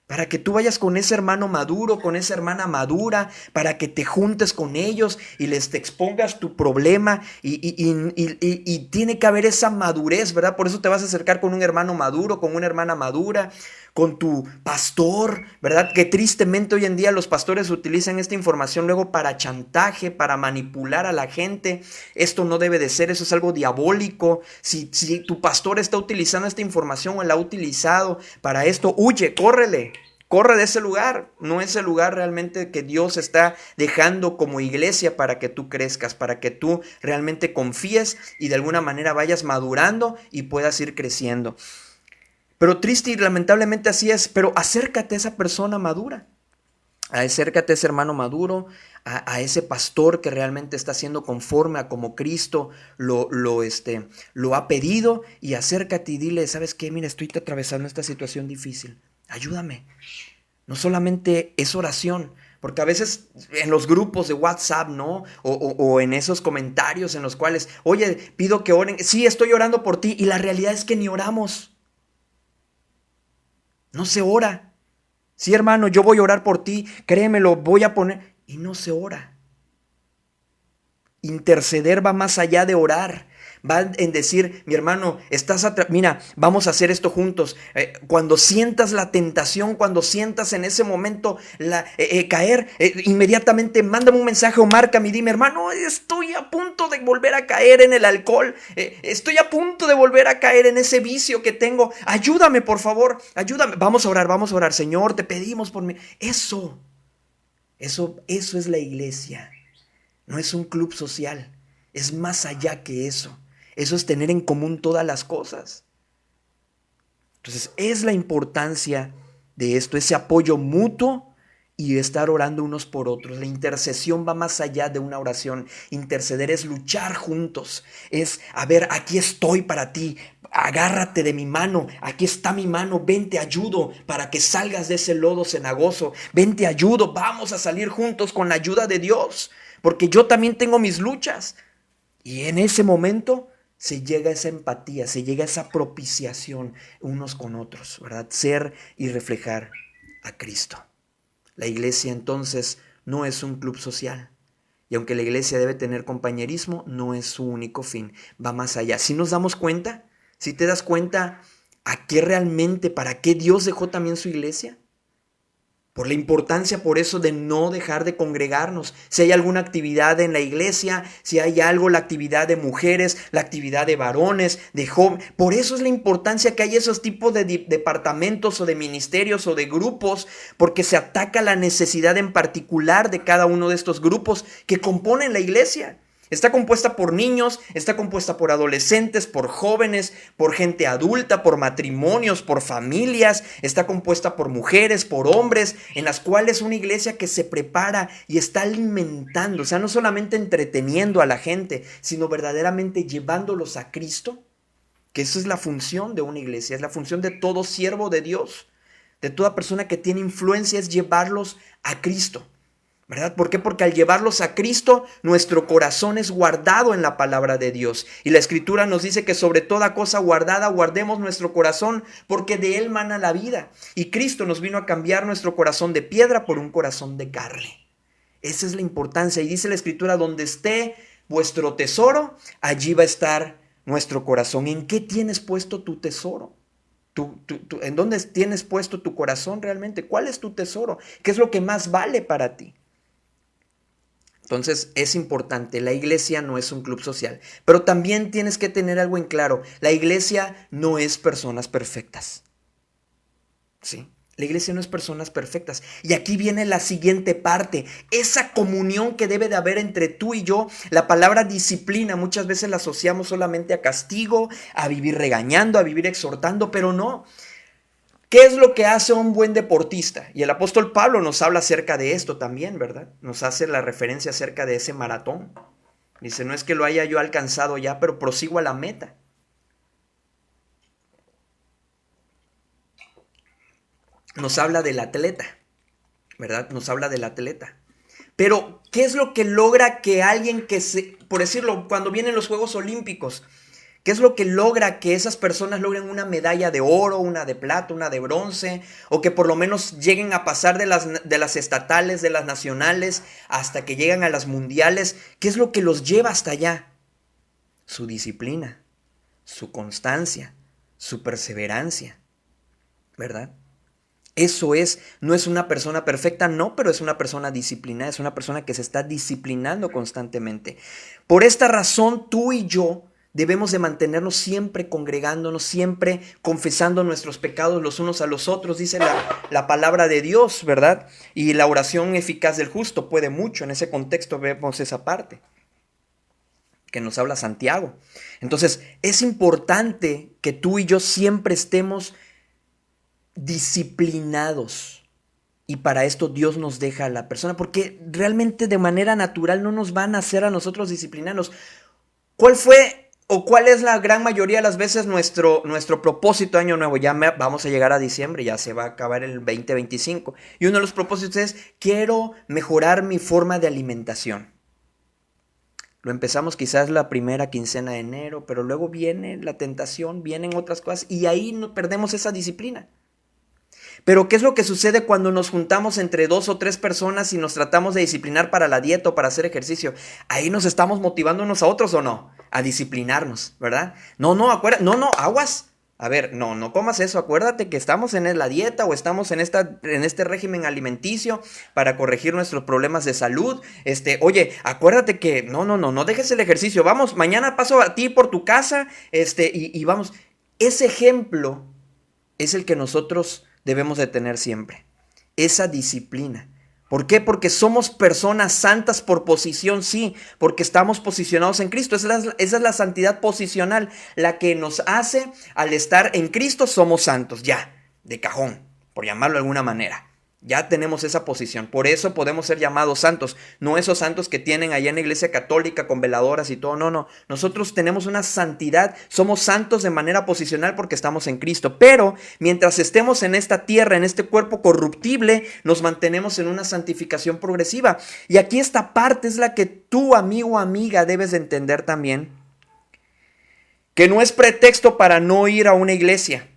Para que tú vayas con ese hermano maduro, con esa hermana madura, para que te juntes con ellos y les te expongas tu problema y tiene que haber esa madurez, ¿verdad? Por eso te vas a acercar con un hermano maduro, con una hermana madura, con tu pastor, ¿verdad? Que tristemente hoy en día los pastores utilizan esta información luego para chantaje, para manipular a la gente. Esto no debe de ser, eso es algo diabólico. Si tu pastor está utilizando esta información o la ha utilizado para esto, huye, córrele. Corre de ese lugar, no es el lugar realmente que Dios está dejando como iglesia para que tú crezcas, para que tú realmente confíes y de alguna manera vayas madurando y puedas ir creciendo. Pero triste y lamentablemente así es, pero acércate a esa persona madura, acércate a ese hermano maduro, a ese pastor que realmente está siendo conforme a como Cristo lo ha pedido y acércate y dile, ¿sabes qué? Mira, estoy atravesando esta situación difícil, ayúdame. No solamente es oración, porque a veces en los grupos de WhatsApp, ¿no? O en esos comentarios en los cuales, oye, pido que oren, sí, estoy orando por ti, y la realidad es que ni oramos. No se ora. Sí, hermano, yo voy a orar por ti, créemelo, voy a poner, y no se ora. Interceder va más allá de orar. Va en decir, mi hermano, mira, vamos a hacer esto juntos. Cuando sientas la tentación, cuando sientas en ese momento caer, inmediatamente mándame un mensaje o márcame y dime, hermano, estoy a punto de volver a caer en el alcohol. Estoy a punto de volver a caer en ese vicio que tengo. Ayúdame, por favor, ayúdame. Vamos a orar, Señor, te pedimos por mí. Eso es la iglesia. No es un club social. Es más allá que eso. Eso es tener en común todas las cosas. Entonces, es la importancia de esto, ese apoyo mutuo y estar orando unos por otros. La intercesión va más allá de una oración. Interceder es luchar juntos. Es, a ver, aquí estoy para ti. Agárrate de mi mano. Aquí está mi mano. Ven, te ayudo para que salgas de ese lodo cenagoso. Ven, te ayudo. Vamos a salir juntos con la ayuda de Dios. Porque yo también tengo mis luchas. Y en ese momento se llega a esa empatía, se llega a esa propiciación unos con otros, ¿verdad? Ser y reflejar a Cristo. La iglesia entonces no es un club social. Y aunque la iglesia debe tener compañerismo, no es su único fin, va más allá. Si nos damos cuenta, si te das cuenta a qué realmente, para qué Dios dejó también su iglesia, por la importancia, por eso, de no dejar de congregarnos. Si hay alguna actividad en la iglesia, si hay algo, la actividad de mujeres, la actividad de varones, de jóvenes. Por eso es la importancia que hay esos tipos de departamentos o de ministerios o de grupos, porque se ataca la necesidad en particular de cada uno de estos grupos que componen la iglesia. Está compuesta por niños, está compuesta por adolescentes, por jóvenes, por gente adulta, por matrimonios, por familias, está compuesta por mujeres, por hombres, en las cuales una iglesia que se prepara y está alimentando, o sea, no solamente entreteniendo a la gente, sino verdaderamente llevándolos a Cristo, que esa es la función de una iglesia, es la función de todo siervo de Dios, de toda persona que tiene influencia, es llevarlos a Cristo. ¿Verdad? ¿Por qué? Porque al llevarlos a Cristo, nuestro corazón es guardado en la palabra de Dios. Y la Escritura nos dice que sobre toda cosa guardada, guardemos nuestro corazón, porque de él mana la vida. Y Cristo nos vino a cambiar nuestro corazón de piedra por un corazón de carne. Esa es la importancia. Y dice la Escritura, donde esté vuestro tesoro, allí va a estar nuestro corazón. ¿En qué tienes puesto tu tesoro? ¿En dónde tienes puesto tu corazón realmente? ¿Cuál es tu tesoro? ¿Qué es lo que más vale para ti? Entonces es importante, la iglesia no es un club social, pero también tienes que tener algo en claro, la iglesia no es personas perfectas, ¿sí? La iglesia no es personas perfectas. Y aquí viene la siguiente parte, esa comunión que debe de haber entre tú y yo. La palabra disciplina muchas veces la asociamos solamente a castigo, a vivir regañando, a vivir exhortando, pero no. ¿Qué es lo que hace un buen deportista? Y el apóstol Pablo nos habla acerca de esto también, ¿verdad? Nos hace la referencia acerca de ese maratón. Dice, no es que lo haya yo alcanzado ya, pero prosigo a la meta. Nos habla del atleta, ¿verdad? Nos habla del atleta. Pero, ¿qué es lo que logra que alguien por decirlo, cuando vienen los Juegos Olímpicos, ¿qué es lo que logra que esas personas logren una medalla de oro, una de plata, una de bronce? O que por lo menos lleguen a pasar de las estatales, de las nacionales, hasta que llegan a las mundiales. ¿Qué es lo que los lleva hasta allá? Su disciplina, su constancia, su perseverancia, ¿verdad? Eso es, no es una persona perfecta, no, pero es una persona disciplinada, es una persona que se está disciplinando constantemente. Por esta razón, tú y yo debemos de mantenernos siempre congregándonos, siempre confesando nuestros pecados los unos a los otros, dice la palabra de Dios, ¿verdad? Y la oración eficaz del justo puede mucho, en ese contexto vemos esa parte que nos habla Santiago. Entonces, es importante que tú y yo siempre estemos disciplinados. Y para esto Dios nos deja a la persona, porque realmente de manera natural no nos van a hacer a nosotros disciplinarnos. ¿Cuál fue o cuál es la gran mayoría de las veces nuestro propósito de año nuevo? Vamos a llegar a diciembre, ya se va a acabar el 2025. Y uno de los propósitos es, quiero mejorar mi forma de alimentación. Lo empezamos quizás la primera quincena de enero, pero luego viene la tentación, vienen otras cosas y ahí perdemos esa disciplina. Pero ¿qué es lo que sucede cuando nos juntamos entre 2 o 3 personas y nos tratamos de disciplinar para la dieta o para hacer ejercicio? Ahí nos estamos motivando unos a otros, ¿o no? A disciplinarnos, ¿verdad? No, aguas. A ver, no comas eso. Acuérdate que estamos en la dieta o estamos en este régimen alimenticio para corregir nuestros problemas de salud. Oye, acuérdate que no dejes el ejercicio. Vamos, mañana paso a ti por tu casa, y vamos. Ese ejemplo es el que nosotros debemos de tener siempre, esa disciplina. ¿Por qué? Porque somos personas santas por posición, sí, porque estamos posicionados en Cristo. Esa es la santidad posicional, la que nos hace, al estar en Cristo, somos santos, ya, de cajón, por llamarlo de alguna manera. Ya tenemos esa posición, por eso podemos ser llamados santos, no esos santos que tienen allá en la iglesia católica con veladoras y todo, no. Nosotros tenemos una santidad, somos santos de manera posicional porque estamos en Cristo, pero mientras estemos en esta tierra, en este cuerpo corruptible, nos mantenemos en una santificación progresiva. Y aquí esta parte es la que tú, amigo o amiga, debes de entender también, que no es pretexto para no ir a una iglesia,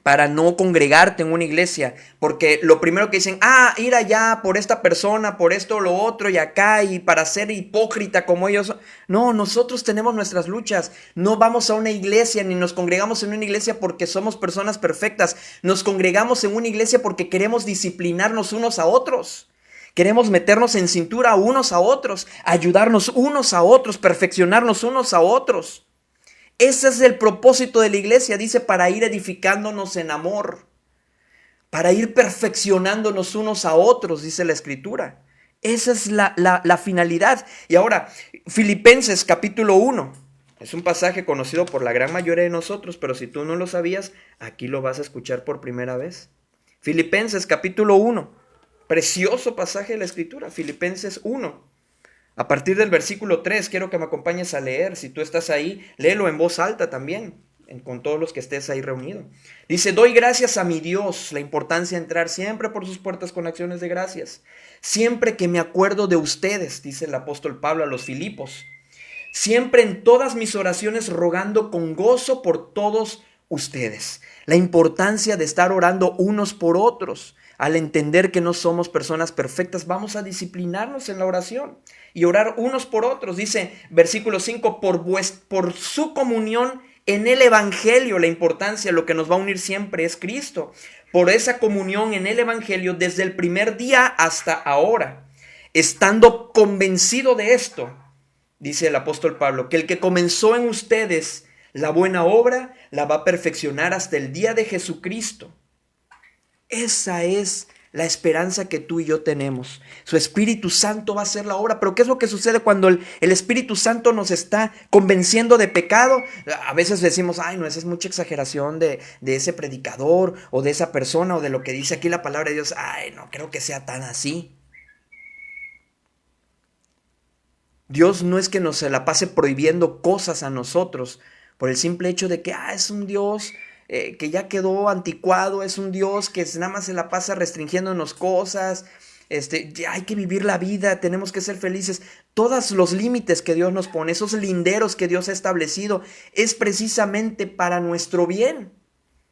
para no congregarte en una iglesia, porque lo primero que dicen, ir allá por esta persona, por esto, lo otro y acá, y para ser hipócrita como ellos. No, nosotros tenemos nuestras luchas. No vamos a una iglesia ni nos congregamos en una iglesia porque somos personas perfectas. Nos congregamos en una iglesia porque queremos disciplinarnos unos a otros. Queremos meternos en cintura unos a otros, ayudarnos unos a otros, perfeccionarnos unos a otros. Ese es el propósito de la iglesia, dice, para ir edificándonos en amor, para ir perfeccionándonos unos a otros, dice la Escritura. Esa es la finalidad. Y ahora, Filipenses capítulo 1. Es un pasaje conocido por la gran mayoría de nosotros, pero si tú no lo sabías, aquí lo vas a escuchar por primera vez. Filipenses capítulo 1. Precioso pasaje de la Escritura, Filipenses 1. A partir del versículo 3, quiero que me acompañes a leer. Si tú estás ahí, léelo en voz alta también, con todos los que estés ahí reunidos. Dice, doy gracias a mi Dios, la importancia de entrar siempre por sus puertas con acciones de gracias. Siempre que me acuerdo de ustedes, dice el apóstol Pablo a los Filipos. Siempre en todas mis oraciones rogando con gozo por todos ustedes. La importancia de estar orando unos por otros. Al entender que no somos personas perfectas, vamos a disciplinarnos en la oración y orar unos por otros. Dice versículo 5, por su comunión en el Evangelio. La importancia, lo que nos va a unir siempre es Cristo. Por esa comunión en el Evangelio desde el primer día hasta ahora. Estando convencido de esto, dice el apóstol Pablo, que el que comenzó en ustedes la buena obra, la va a perfeccionar hasta el día de Jesucristo. Esa es la esperanza que tú y yo tenemos. Su Espíritu Santo va a hacer la obra. Pero ¿qué es lo que sucede cuando el Espíritu Santo nos está convenciendo de pecado? A veces decimos, no, esa es mucha exageración de ese predicador o de esa persona o de lo que dice aquí la palabra de Dios. No creo que sea tan así. Dios no es que nos se la pase prohibiendo cosas a nosotros por el simple hecho de que es un Dios que ya quedó anticuado, es un Dios que nada más se la pasa restringiéndonos cosas, ya hay que vivir la vida, tenemos que ser felices. Todos los límites que Dios nos pone, esos linderos que Dios ha establecido, es precisamente para nuestro bien,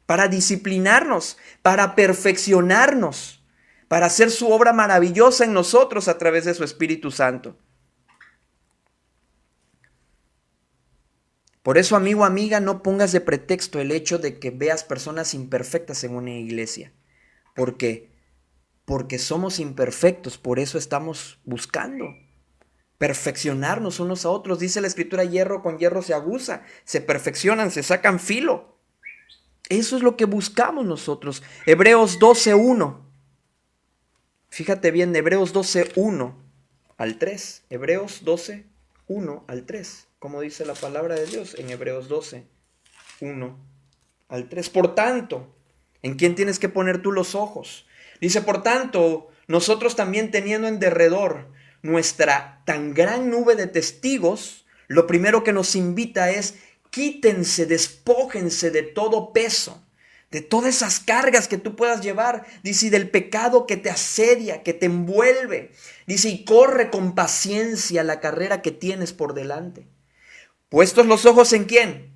para disciplinarnos, para perfeccionarnos, para hacer su obra maravillosa en nosotros a través de su Espíritu Santo. Por eso, amigo, amiga, no pongas de pretexto el hecho de que veas personas imperfectas en una iglesia. ¿Por qué? Porque somos imperfectos, por eso estamos buscando perfeccionarnos unos a otros. Dice la Escritura, hierro con hierro se aguza, se perfeccionan, se sacan filo. Eso es lo que buscamos nosotros. Hebreos 12:1. Fíjate bien, Hebreos 12:1 al 3. Hebreos 12:1 al 3. Como dice la palabra de Dios en Hebreos 12:1 al 3. Por tanto, ¿en quién tienes que poner tú los ojos? Dice, por tanto, nosotros también teniendo en derredor nuestra tan gran nube de testigos, lo primero que nos invita es, quítense, despójense de todo peso, de todas esas cargas que tú puedas llevar, dice, y del pecado que te asedia, que te envuelve, dice, y corre con paciencia la carrera que tienes por delante. ¿Puestos los ojos en quién?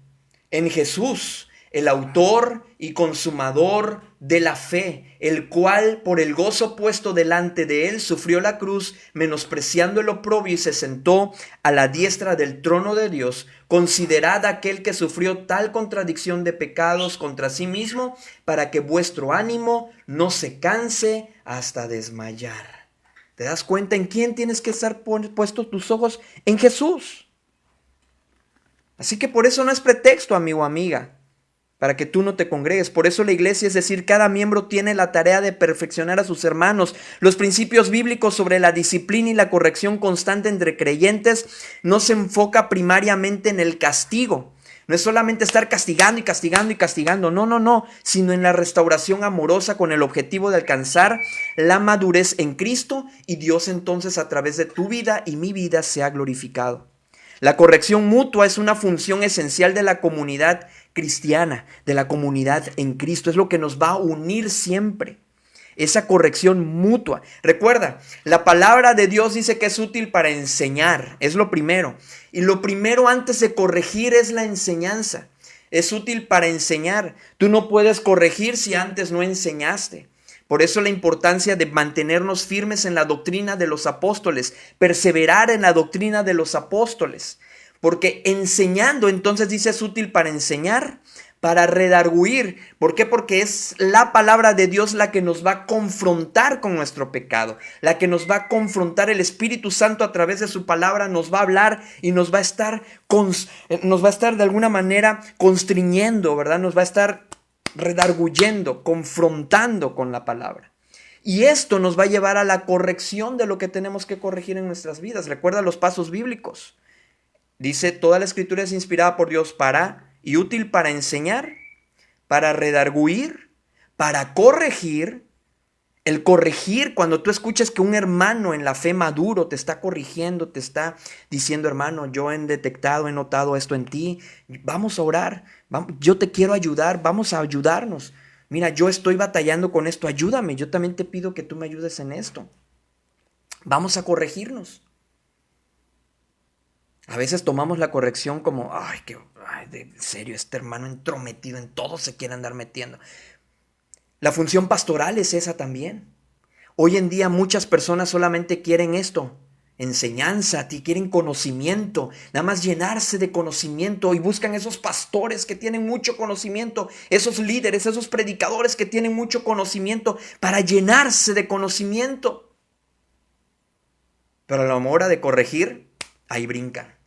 En Jesús, el autor y consumador de la fe, el cual por el gozo puesto delante de él sufrió la cruz, menospreciando el oprobio y se sentó a la diestra del trono de Dios. Considerad aquel que sufrió tal contradicción de pecados contra sí mismo, para que vuestro ánimo no se canse hasta desmayar. ¿Te das cuenta en quién tienes que estar puestos tus ojos? En Jesús. Así que por eso no es pretexto, amigo o amiga, para que tú no te congregues. Por eso la iglesia, es decir, cada miembro tiene la tarea de perfeccionar a sus hermanos. Los principios bíblicos sobre la disciplina y la corrección constante entre creyentes no se enfoca primariamente en el castigo. No es solamente estar castigando y castigando y castigando, no, sino en la restauración amorosa con el objetivo de alcanzar la madurez en Cristo y Dios entonces a través de tu vida y mi vida sea glorificado. La corrección mutua es una función esencial de la comunidad cristiana, de la comunidad en Cristo. Es lo que nos va a unir siempre. esa corrección mutua. Recuerda, la palabra de Dios dice que es útil para enseñar, es lo primero. Y lo primero antes de corregir es la enseñanza. Es útil para enseñar. Tú no puedes corregir si antes no enseñaste. Por eso la importancia de mantenernos firmes en la doctrina de los apóstoles, perseverar en la doctrina de los apóstoles. Porque enseñando, entonces dice, es útil para enseñar, para redarguir. ¿Por qué? Porque es la palabra de Dios la que nos va a confrontar con nuestro pecado, la que nos va a confrontar. El Espíritu Santo a través de su palabra nos va a hablar y nos va a estar de alguna manera constriñendo, ¿verdad? Nos va a estar redarguyendo, confrontando con la palabra. Y esto nos va a llevar a la corrección de lo que tenemos que corregir en nuestras vidas. Recuerda los pasos bíblicos. Dice, toda la escritura es inspirada por Dios y útil para enseñar, para redarguir, para corregir. El corregir, cuando tú escuchas que un hermano en la fe maduro te está corrigiendo, te está diciendo, hermano, yo he notado esto en ti, vamos a orar, yo te quiero ayudar, vamos a ayudarnos. Mira, yo estoy batallando con esto, ayúdame, yo también te pido que tú me ayudes en esto. Vamos a corregirnos. A veces tomamos la corrección como, de serio, este hermano entrometido en todo se quiere andar metiendo. La función pastoral es esa también. Hoy en día muchas personas solamente quieren esto, enseñanza, quieren conocimiento, nada más llenarse de conocimiento y buscan esos pastores que tienen mucho conocimiento, esos líderes, esos predicadores que tienen mucho conocimiento para llenarse de conocimiento. Pero a la hora de corregir, ahí brincan.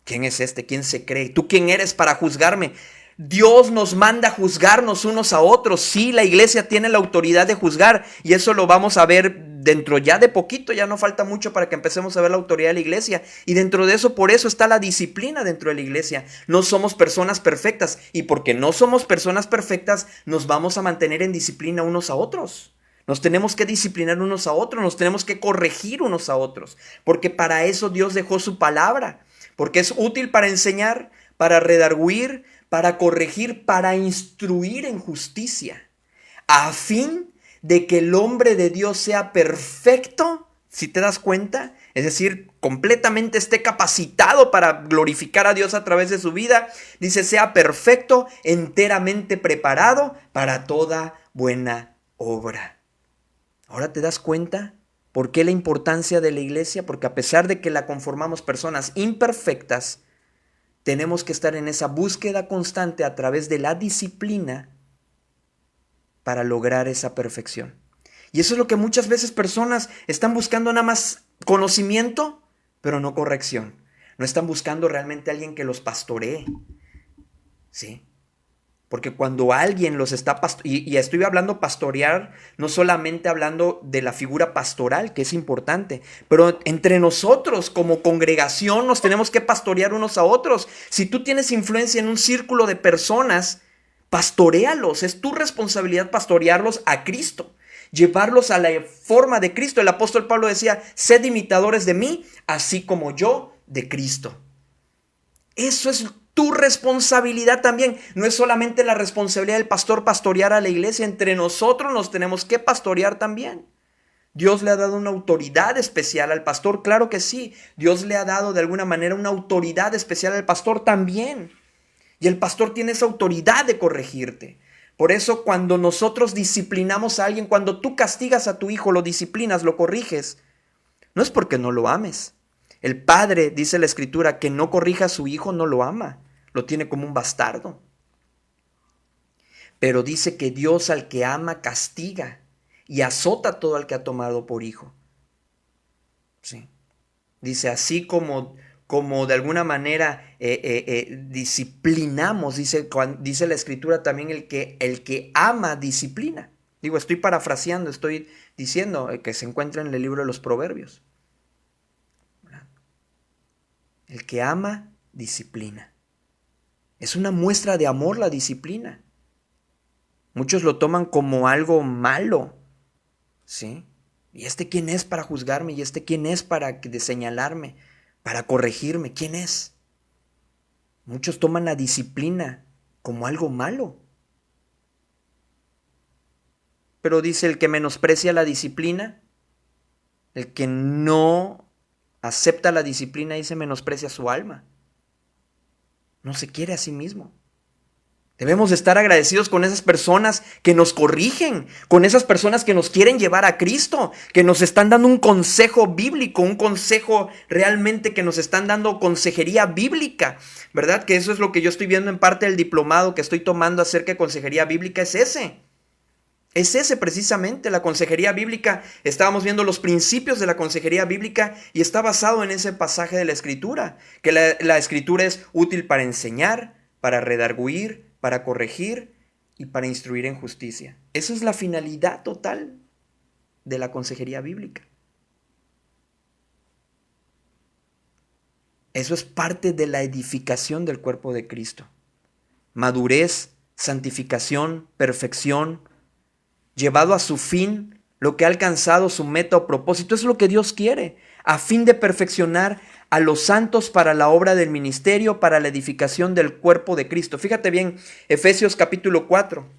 ¿Quién es este? ¿Quién se cree? ¿Tú quién eres para juzgarme? Dios nos manda a juzgarnos unos a otros. Sí, la iglesia tiene la autoridad de juzgar y eso lo vamos a ver dentro ya de poquito. Ya no falta mucho para que empecemos a ver la autoridad de la iglesia. Y dentro de eso, por eso está la disciplina dentro de la iglesia. No somos personas perfectas y porque no somos personas perfectas nos vamos a mantener en disciplina unos a otros. Nos tenemos que disciplinar unos a otros, nos tenemos que corregir unos a otros. Porque para eso Dios dejó su palabra. Porque es útil para enseñar, para redarguir, para corregir, para instruir en justicia, a fin de que el hombre de Dios sea perfecto, si te das cuenta, es decir, completamente esté capacitado para glorificar a Dios a través de su vida. Dice, sea perfecto, enteramente preparado para toda buena obra. ¿Ahora te das cuenta? ¿Por qué la importancia de la iglesia? Porque a pesar de que la conformamos personas imperfectas, tenemos que estar en esa búsqueda constante a través de la disciplina para lograr esa perfección. Y eso es lo que muchas veces personas están buscando, nada más conocimiento, pero no corrección. No están buscando realmente a alguien que los pastoree. ¿Sí? Porque cuando alguien los está y estoy hablando pastorear, no solamente hablando de la figura pastoral, que es importante, pero entre nosotros como congregación nos tenemos que pastorear unos a otros. Si tú tienes influencia en un círculo de personas, pastoréalos. Es tu responsabilidad pastorearlos a Cristo, llevarlos a la forma de Cristo. El apóstol Pablo decía, sed imitadores de mí, así como yo de Cristo. Eso es tu responsabilidad también. No es solamente la responsabilidad del pastor pastorear a la iglesia. Entre nosotros nos tenemos que pastorear también. Dios le ha dado una autoridad especial al pastor. Claro que sí. Dios le ha dado de alguna manera una autoridad especial al pastor también. Y el pastor tiene esa autoridad de corregirte. Por eso cuando nosotros disciplinamos a alguien, cuando tú castigas a tu hijo, lo disciplinas, lo corriges, no es porque no lo ames. El padre, dice la escritura, que no corrija a su hijo no lo ama, lo tiene como un bastardo. Pero dice que Dios al que ama castiga y azota a todo al que ha tomado por hijo. Sí. Dice, así como de alguna manera disciplinamos, dice la escritura también, el que ama disciplina. Digo, estoy parafraseando, estoy diciendo que se encuentra en el libro de los Proverbios. El que ama, disciplina. Es una muestra de amor la disciplina. Muchos lo toman como algo malo, ¿sí? ¿Y este quién es para juzgarme? ¿Y este quién es para señalarme? ¿Para corregirme? ¿Quién es? Muchos toman la disciplina como algo malo. Pero dice el que menosprecia la disciplina, el que no acepta la disciplina y se menosprecia su alma. No se quiere a sí mismo. Debemos estar agradecidos con esas personas que nos corrigen, con esas personas que nos quieren llevar a Cristo, que nos están dando un consejo bíblico, un consejo realmente que nos están dando consejería bíblica, ¿verdad? Que eso es lo que yo estoy viendo en parte del diplomado que estoy tomando acerca de consejería bíblica, es ese. Es ese precisamente, la consejería bíblica. Estábamos viendo los principios de la consejería bíblica y está basado en ese pasaje de la Escritura, que la Escritura es útil para enseñar, para redarguir, para corregir y para instruir en justicia. Esa es la finalidad total de la consejería bíblica. Eso es parte de la edificación del cuerpo de Cristo. Madurez, santificación, perfección, llevado a su fin, lo que ha alcanzado su meta o propósito, es lo que Dios quiere, a fin de perfeccionar a los santos para la obra del ministerio, para la edificación del cuerpo de Cristo. Fíjate bien, Efesios capítulo 4,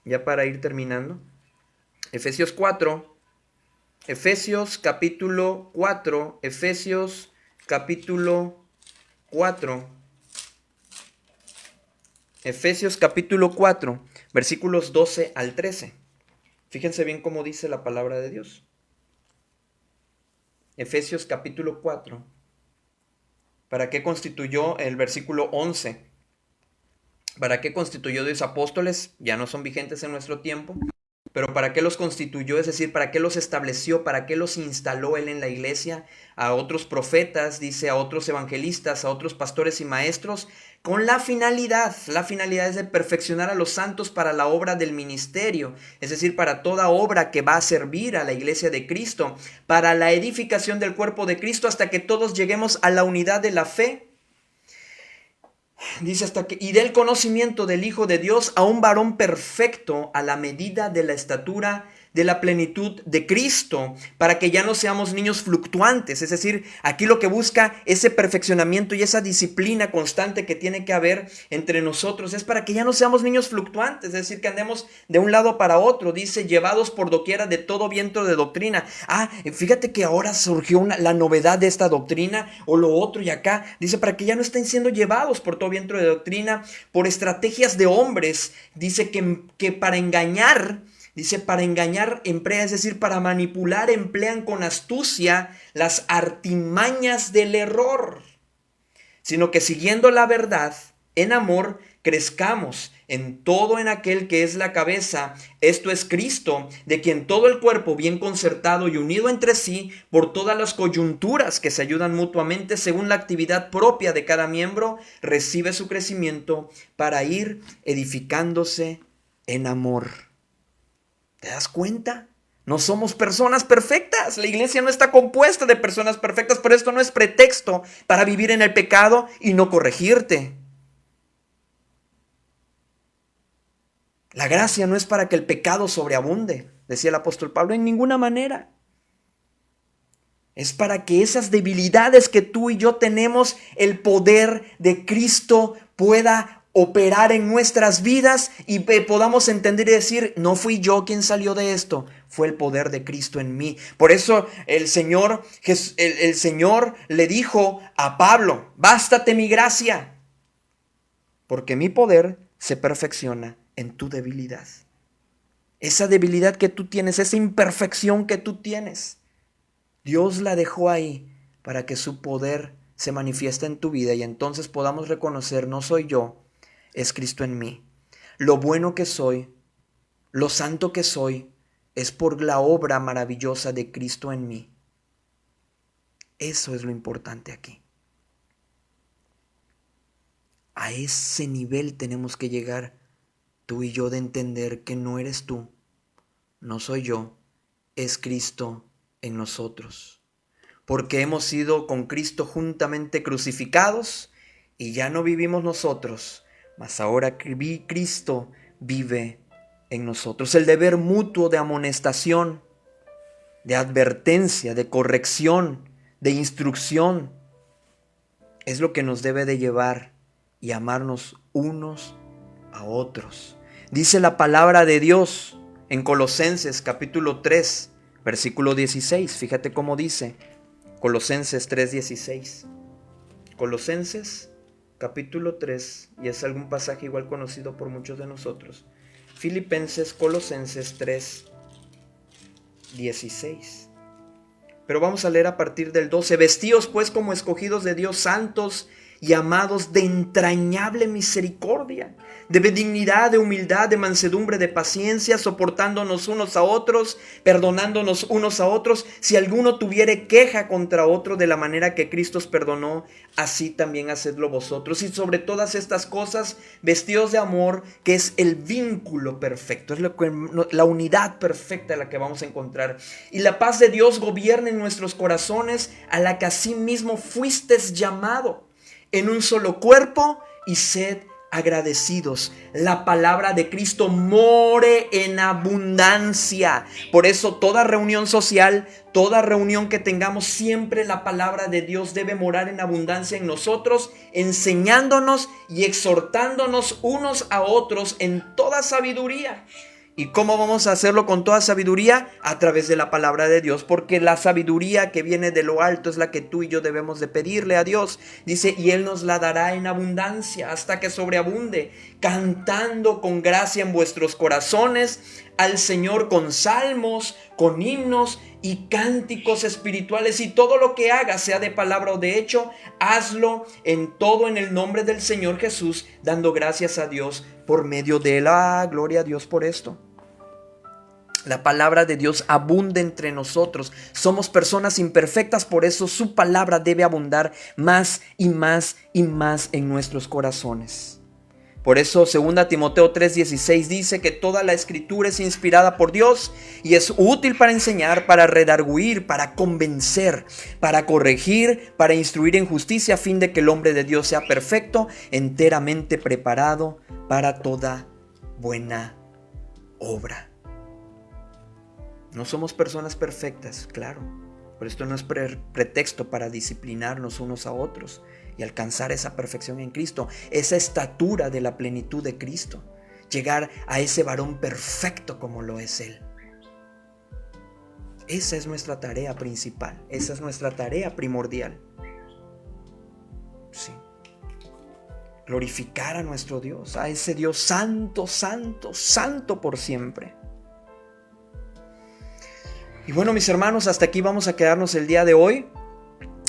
ya para ir terminando. Efesios capítulo 4, versículos 12 al 13. Fíjense bien cómo dice la palabra de Dios. Efesios capítulo 4. ¿Para qué constituyó el versículo 11? ¿Para qué constituyó 10 apóstoles? Ya no son vigentes en nuestro tiempo. Pero ¿para qué los constituyó? Es decir, ¿para qué los estableció? ¿Para qué los instaló él en la iglesia? A otros profetas, dice, a otros evangelistas, a otros pastores y maestros, con la finalidad es de perfeccionar a los santos para la obra del ministerio, es decir, para toda obra que va a servir a la iglesia de Cristo, para la edificación del cuerpo de Cristo hasta que todos lleguemos a la unidad de la fe. Dice y del conocimiento del Hijo de Dios a un varón perfecto a la medida de la estatura de la plenitud de Cristo, para que ya no seamos niños fluctuantes. Es decir, aquí lo que busca ese perfeccionamiento y esa disciplina constante que tiene que haber entre nosotros es para que ya no seamos niños fluctuantes, es decir, que andemos de un lado para otro. Dice, llevados por doquiera de todo viento de doctrina. Fíjate que ahora surgió la novedad de esta doctrina o lo otro, y acá dice, para que ya no estén siendo llevados por todo viento de doctrina, por estrategias de hombres. Dice que para engañar emplea, es decir, para manipular, emplean con astucia las artimañas del error, sino que siguiendo la verdad, en amor, crezcamos en todo en aquel que es la cabeza, esto es Cristo, de quien todo el cuerpo bien concertado y unido entre sí por todas las coyunturas que se ayudan mutuamente según la actividad propia de cada miembro, recibe su crecimiento para ir edificándose en amor. ¿Te das cuenta? No somos personas perfectas. La iglesia no está compuesta de personas perfectas, pero esto no es pretexto para vivir en el pecado y no corregirte. La gracia no es para que el pecado sobreabunde, decía el apóstol Pablo, en ninguna manera. Es para que esas debilidades que tú y yo tenemos, el poder de Cristo pueda operar en nuestras vidas y podamos entender y decir, no fui yo quien salió de esto, fue el poder de Cristo en mí. Por eso el Señor le dijo a Pablo, bástate mi gracia, porque mi poder se perfecciona en tu debilidad. Esa debilidad que tú tienes, esa imperfección que tú tienes, Dios la dejó ahí para que su poder se manifieste en tu vida y entonces podamos reconocer, no soy yo, es Cristo en mí. Lo bueno que soy, lo santo que soy, es por la obra maravillosa de Cristo en mí. Eso es lo importante aquí. A ese nivel tenemos que llegar tú y yo de entender que no eres tú, no soy yo, es Cristo en nosotros. Porque hemos sido con Cristo juntamente crucificados y ya no vivimos nosotros, mas ahora Cristo vive en nosotros. El deber mutuo de amonestación, de advertencia, de corrección, de instrucción, es lo que nos debe de llevar y amarnos unos a otros. Dice la palabra de Dios en Colosenses capítulo 3, versículo 16. Fíjate cómo dice Colosenses 3:16. Colosenses capítulo 3, y es algún pasaje igual conocido por muchos de nosotros. Filipenses, Colosenses 3:16. Pero vamos a leer a partir del 12. Vestíos pues como escogidos de Dios, santos y amados, de entrañable misericordia, de benignidad, de humildad, de mansedumbre, de paciencia, soportándonos unos a otros, perdonándonos unos a otros, si alguno tuviere queja contra otro, de la manera que Cristo os perdonó, así también hacedlo vosotros. Y sobre todas estas cosas, vestidos de amor, que es el vínculo perfecto, es la unidad perfecta la que vamos a encontrar. Y la paz de Dios gobierne en nuestros corazones, a la que asimismo fuisteis llamado, en un solo cuerpo, y sed agradecidos. La palabra de Cristo more en abundancia. Por eso toda reunión social, toda reunión que tengamos, siempre la palabra de Dios debe morar en abundancia en nosotros, enseñándonos y exhortándonos unos a otros en toda sabiduría. ¿Y cómo vamos a hacerlo con toda sabiduría? A través de la palabra de Dios, porque la sabiduría que viene de lo alto es la que tú y yo debemos de pedirle a Dios. Dice, y Él nos la dará en abundancia hasta que sobreabunde, cantando con gracia en vuestros corazones al Señor con salmos, con himnos y cánticos espirituales. Y todo lo que hagas, sea de palabra o de hecho, hazlo en todo en el nombre del Señor Jesús, dando gracias a Dios por medio de la gloria a Dios por esto. La palabra de Dios abunda entre nosotros. Somos personas imperfectas, por eso su palabra debe abundar más y más y más en nuestros corazones. Por eso 2 Timoteo 3:16 dice que toda la escritura es inspirada por Dios y es útil para enseñar, para redarguir, para convencer, para corregir, para instruir en justicia, a fin de que el hombre de Dios sea perfecto, enteramente preparado para toda buena obra. No somos personas perfectas, claro, pero esto no es pretexto para disciplinarnos unos a otros y alcanzar esa perfección en Cristo, esa estatura de la plenitud de Cristo, llegar a ese varón perfecto como lo es Él. Esa es nuestra tarea principal, esa es nuestra tarea primordial. Sí. Glorificar a nuestro Dios, a ese Dios santo, santo, santo por siempre. Y bueno, mis hermanos, hasta aquí vamos a quedarnos el día de hoy.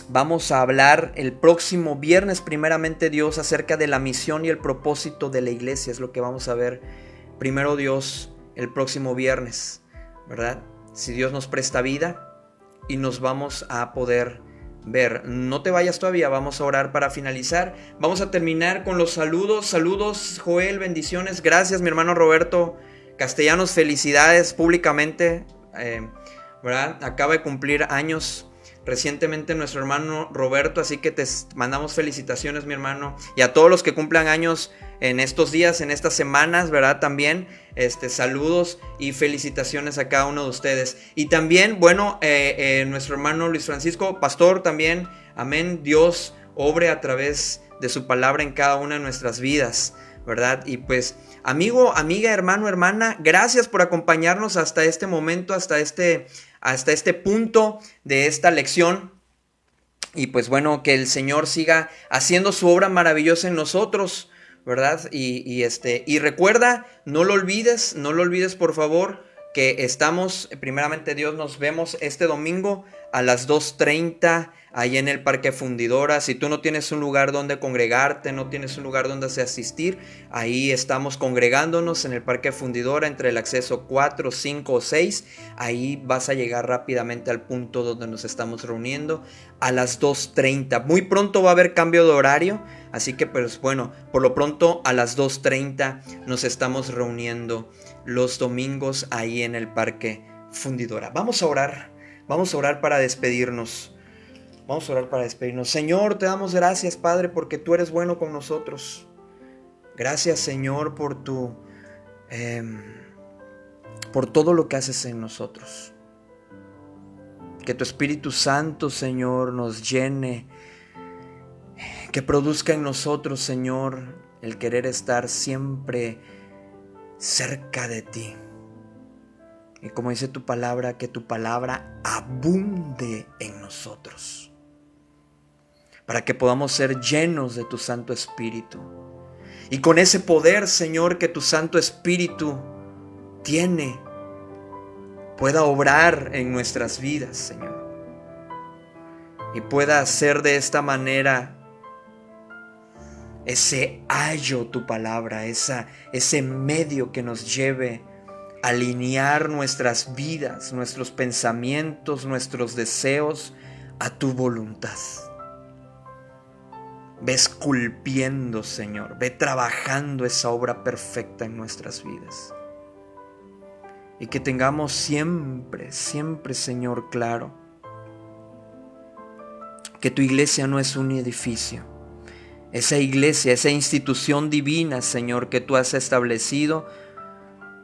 Vamos a hablar el próximo viernes, primeramente Dios, acerca de la misión y el propósito de la iglesia. Es lo que vamos a ver, primero Dios, el próximo viernes, ¿verdad? Si Dios nos presta vida y nos vamos a poder ver. No te vayas todavía, vamos a orar para finalizar. Vamos a terminar con los saludos. Saludos, Joel, bendiciones. Gracias, mi hermano Roberto Castellanos, felicidades públicamente. ¿Verdad? Acaba de cumplir años recientemente nuestro hermano Roberto, así que te mandamos felicitaciones, mi hermano, y a todos los que cumplan años en estos días, en estas semanas, ¿verdad? También saludos y felicitaciones a cada uno de ustedes. Y también, bueno, nuestro hermano Luis Francisco, pastor también, amén, Dios obre a través de su palabra en cada una de nuestras vidas, ¿verdad? Y pues, amigo, amiga, hermano, hermana, gracias por acompañarnos hasta este momento, hasta este punto de esta lección. Y pues bueno, que el Señor siga haciendo su obra maravillosa en nosotros, ¿verdad? Y recuerda, no lo olvides por favor, que estamos, primeramente Dios, nos vemos este domingo a las 2:30 ahí en el Parque Fundidora. Si tú no tienes un lugar donde congregarte, no tienes un lugar donde asistir, ahí estamos congregándonos en el Parque Fundidora entre el acceso 4, 5 o 6. Ahí vas a llegar rápidamente al punto donde nos estamos reuniendo a las 2:30. Muy pronto va a haber cambio de horario, así que pues bueno, por lo pronto a las 2:30 nos estamos reuniendo los domingos ahí en el Parque Fundidora. Vamos a orar para despedirnos. Señor, te damos gracias, Padre, porque tú eres bueno con nosotros. Gracias, Señor, por todo lo que haces en nosotros. Que tu Espíritu Santo, Señor, nos llene. Que produzca en nosotros, Señor, el querer estar siempre cerca de ti. Y como dice tu palabra, que tu palabra abunde en nosotros, para que podamos ser llenos de tu Santo Espíritu. Y con ese poder, Señor, que tu Santo Espíritu tiene, pueda obrar en nuestras vidas, Señor. Y pueda hacer de esta manera ese ayo tu palabra, ese medio que nos lleve a alinear nuestras vidas, nuestros pensamientos, nuestros deseos a tu voluntad. Ve esculpiendo, Señor, ve trabajando esa obra perfecta en nuestras vidas. Y que tengamos siempre, siempre, Señor, claro, que tu iglesia no es un edificio. Esa iglesia, esa institución divina, Señor, que tú has establecido,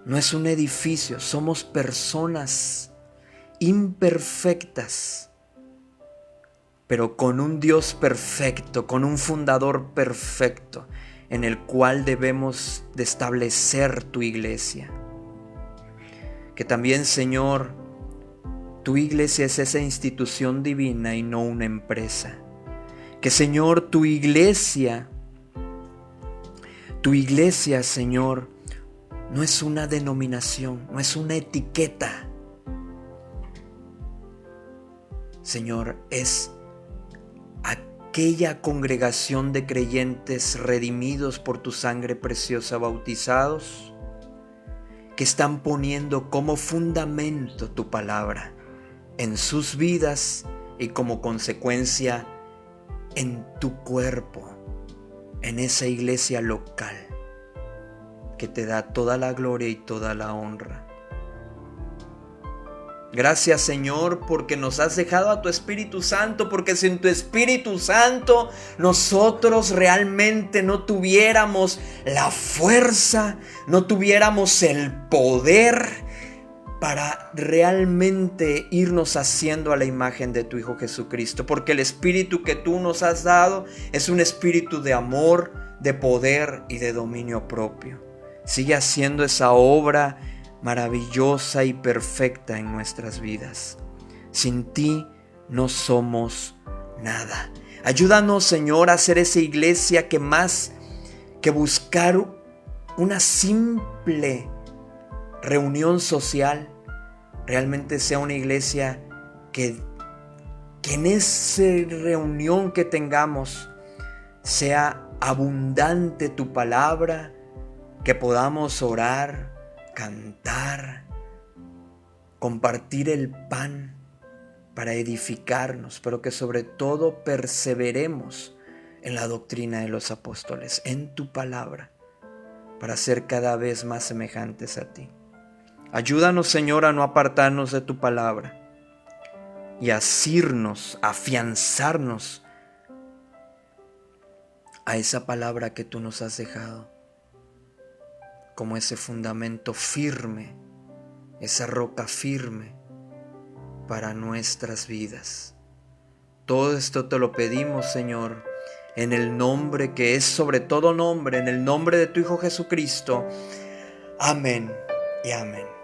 no es un edificio. Somos personas imperfectas, pero con un Dios perfecto, con un fundador perfecto, en el cual debemos de establecer tu iglesia. Que también, Señor, tu iglesia es esa institución divina y no una empresa. Que, Señor, tu iglesia, Señor, no es una denominación, no es una etiqueta. Señor, es aquella congregación de creyentes redimidos por tu sangre preciosa, bautizados, que están poniendo como fundamento tu palabra en sus vidas y como consecuencia en tu cuerpo, en esa iglesia local que te da toda la gloria y toda la honra. Gracias, Señor, porque nos has dejado a tu Espíritu Santo, porque sin tu Espíritu Santo nosotros realmente no tuviéramos la fuerza, no tuviéramos el poder para realmente irnos haciendo a la imagen de tu Hijo Jesucristo, porque el Espíritu que tú nos has dado es un espíritu de amor, de poder y de dominio propio. Sigue haciendo esa obra maravillosa y perfecta en nuestras vidas. Sin ti no somos nada. Ayúdanos, Señor, a ser esa iglesia que más que buscar una simple reunión social, realmente sea una iglesia que en esa reunión que tengamos sea abundante tu palabra, que podamos orar, cantar, compartir el pan para edificarnos, pero que sobre todo perseveremos en la doctrina de los apóstoles, en tu palabra, para ser cada vez más semejantes a ti. Ayúdanos, Señor, a no apartarnos de tu palabra y a asirnos, a afianzarnos a esa palabra que tú nos has dejado como ese fundamento firme, esa roca firme para nuestras vidas. Todo esto te lo pedimos, Señor, en el nombre que es sobre todo nombre, en el nombre de tu Hijo Jesucristo. Amén y amén.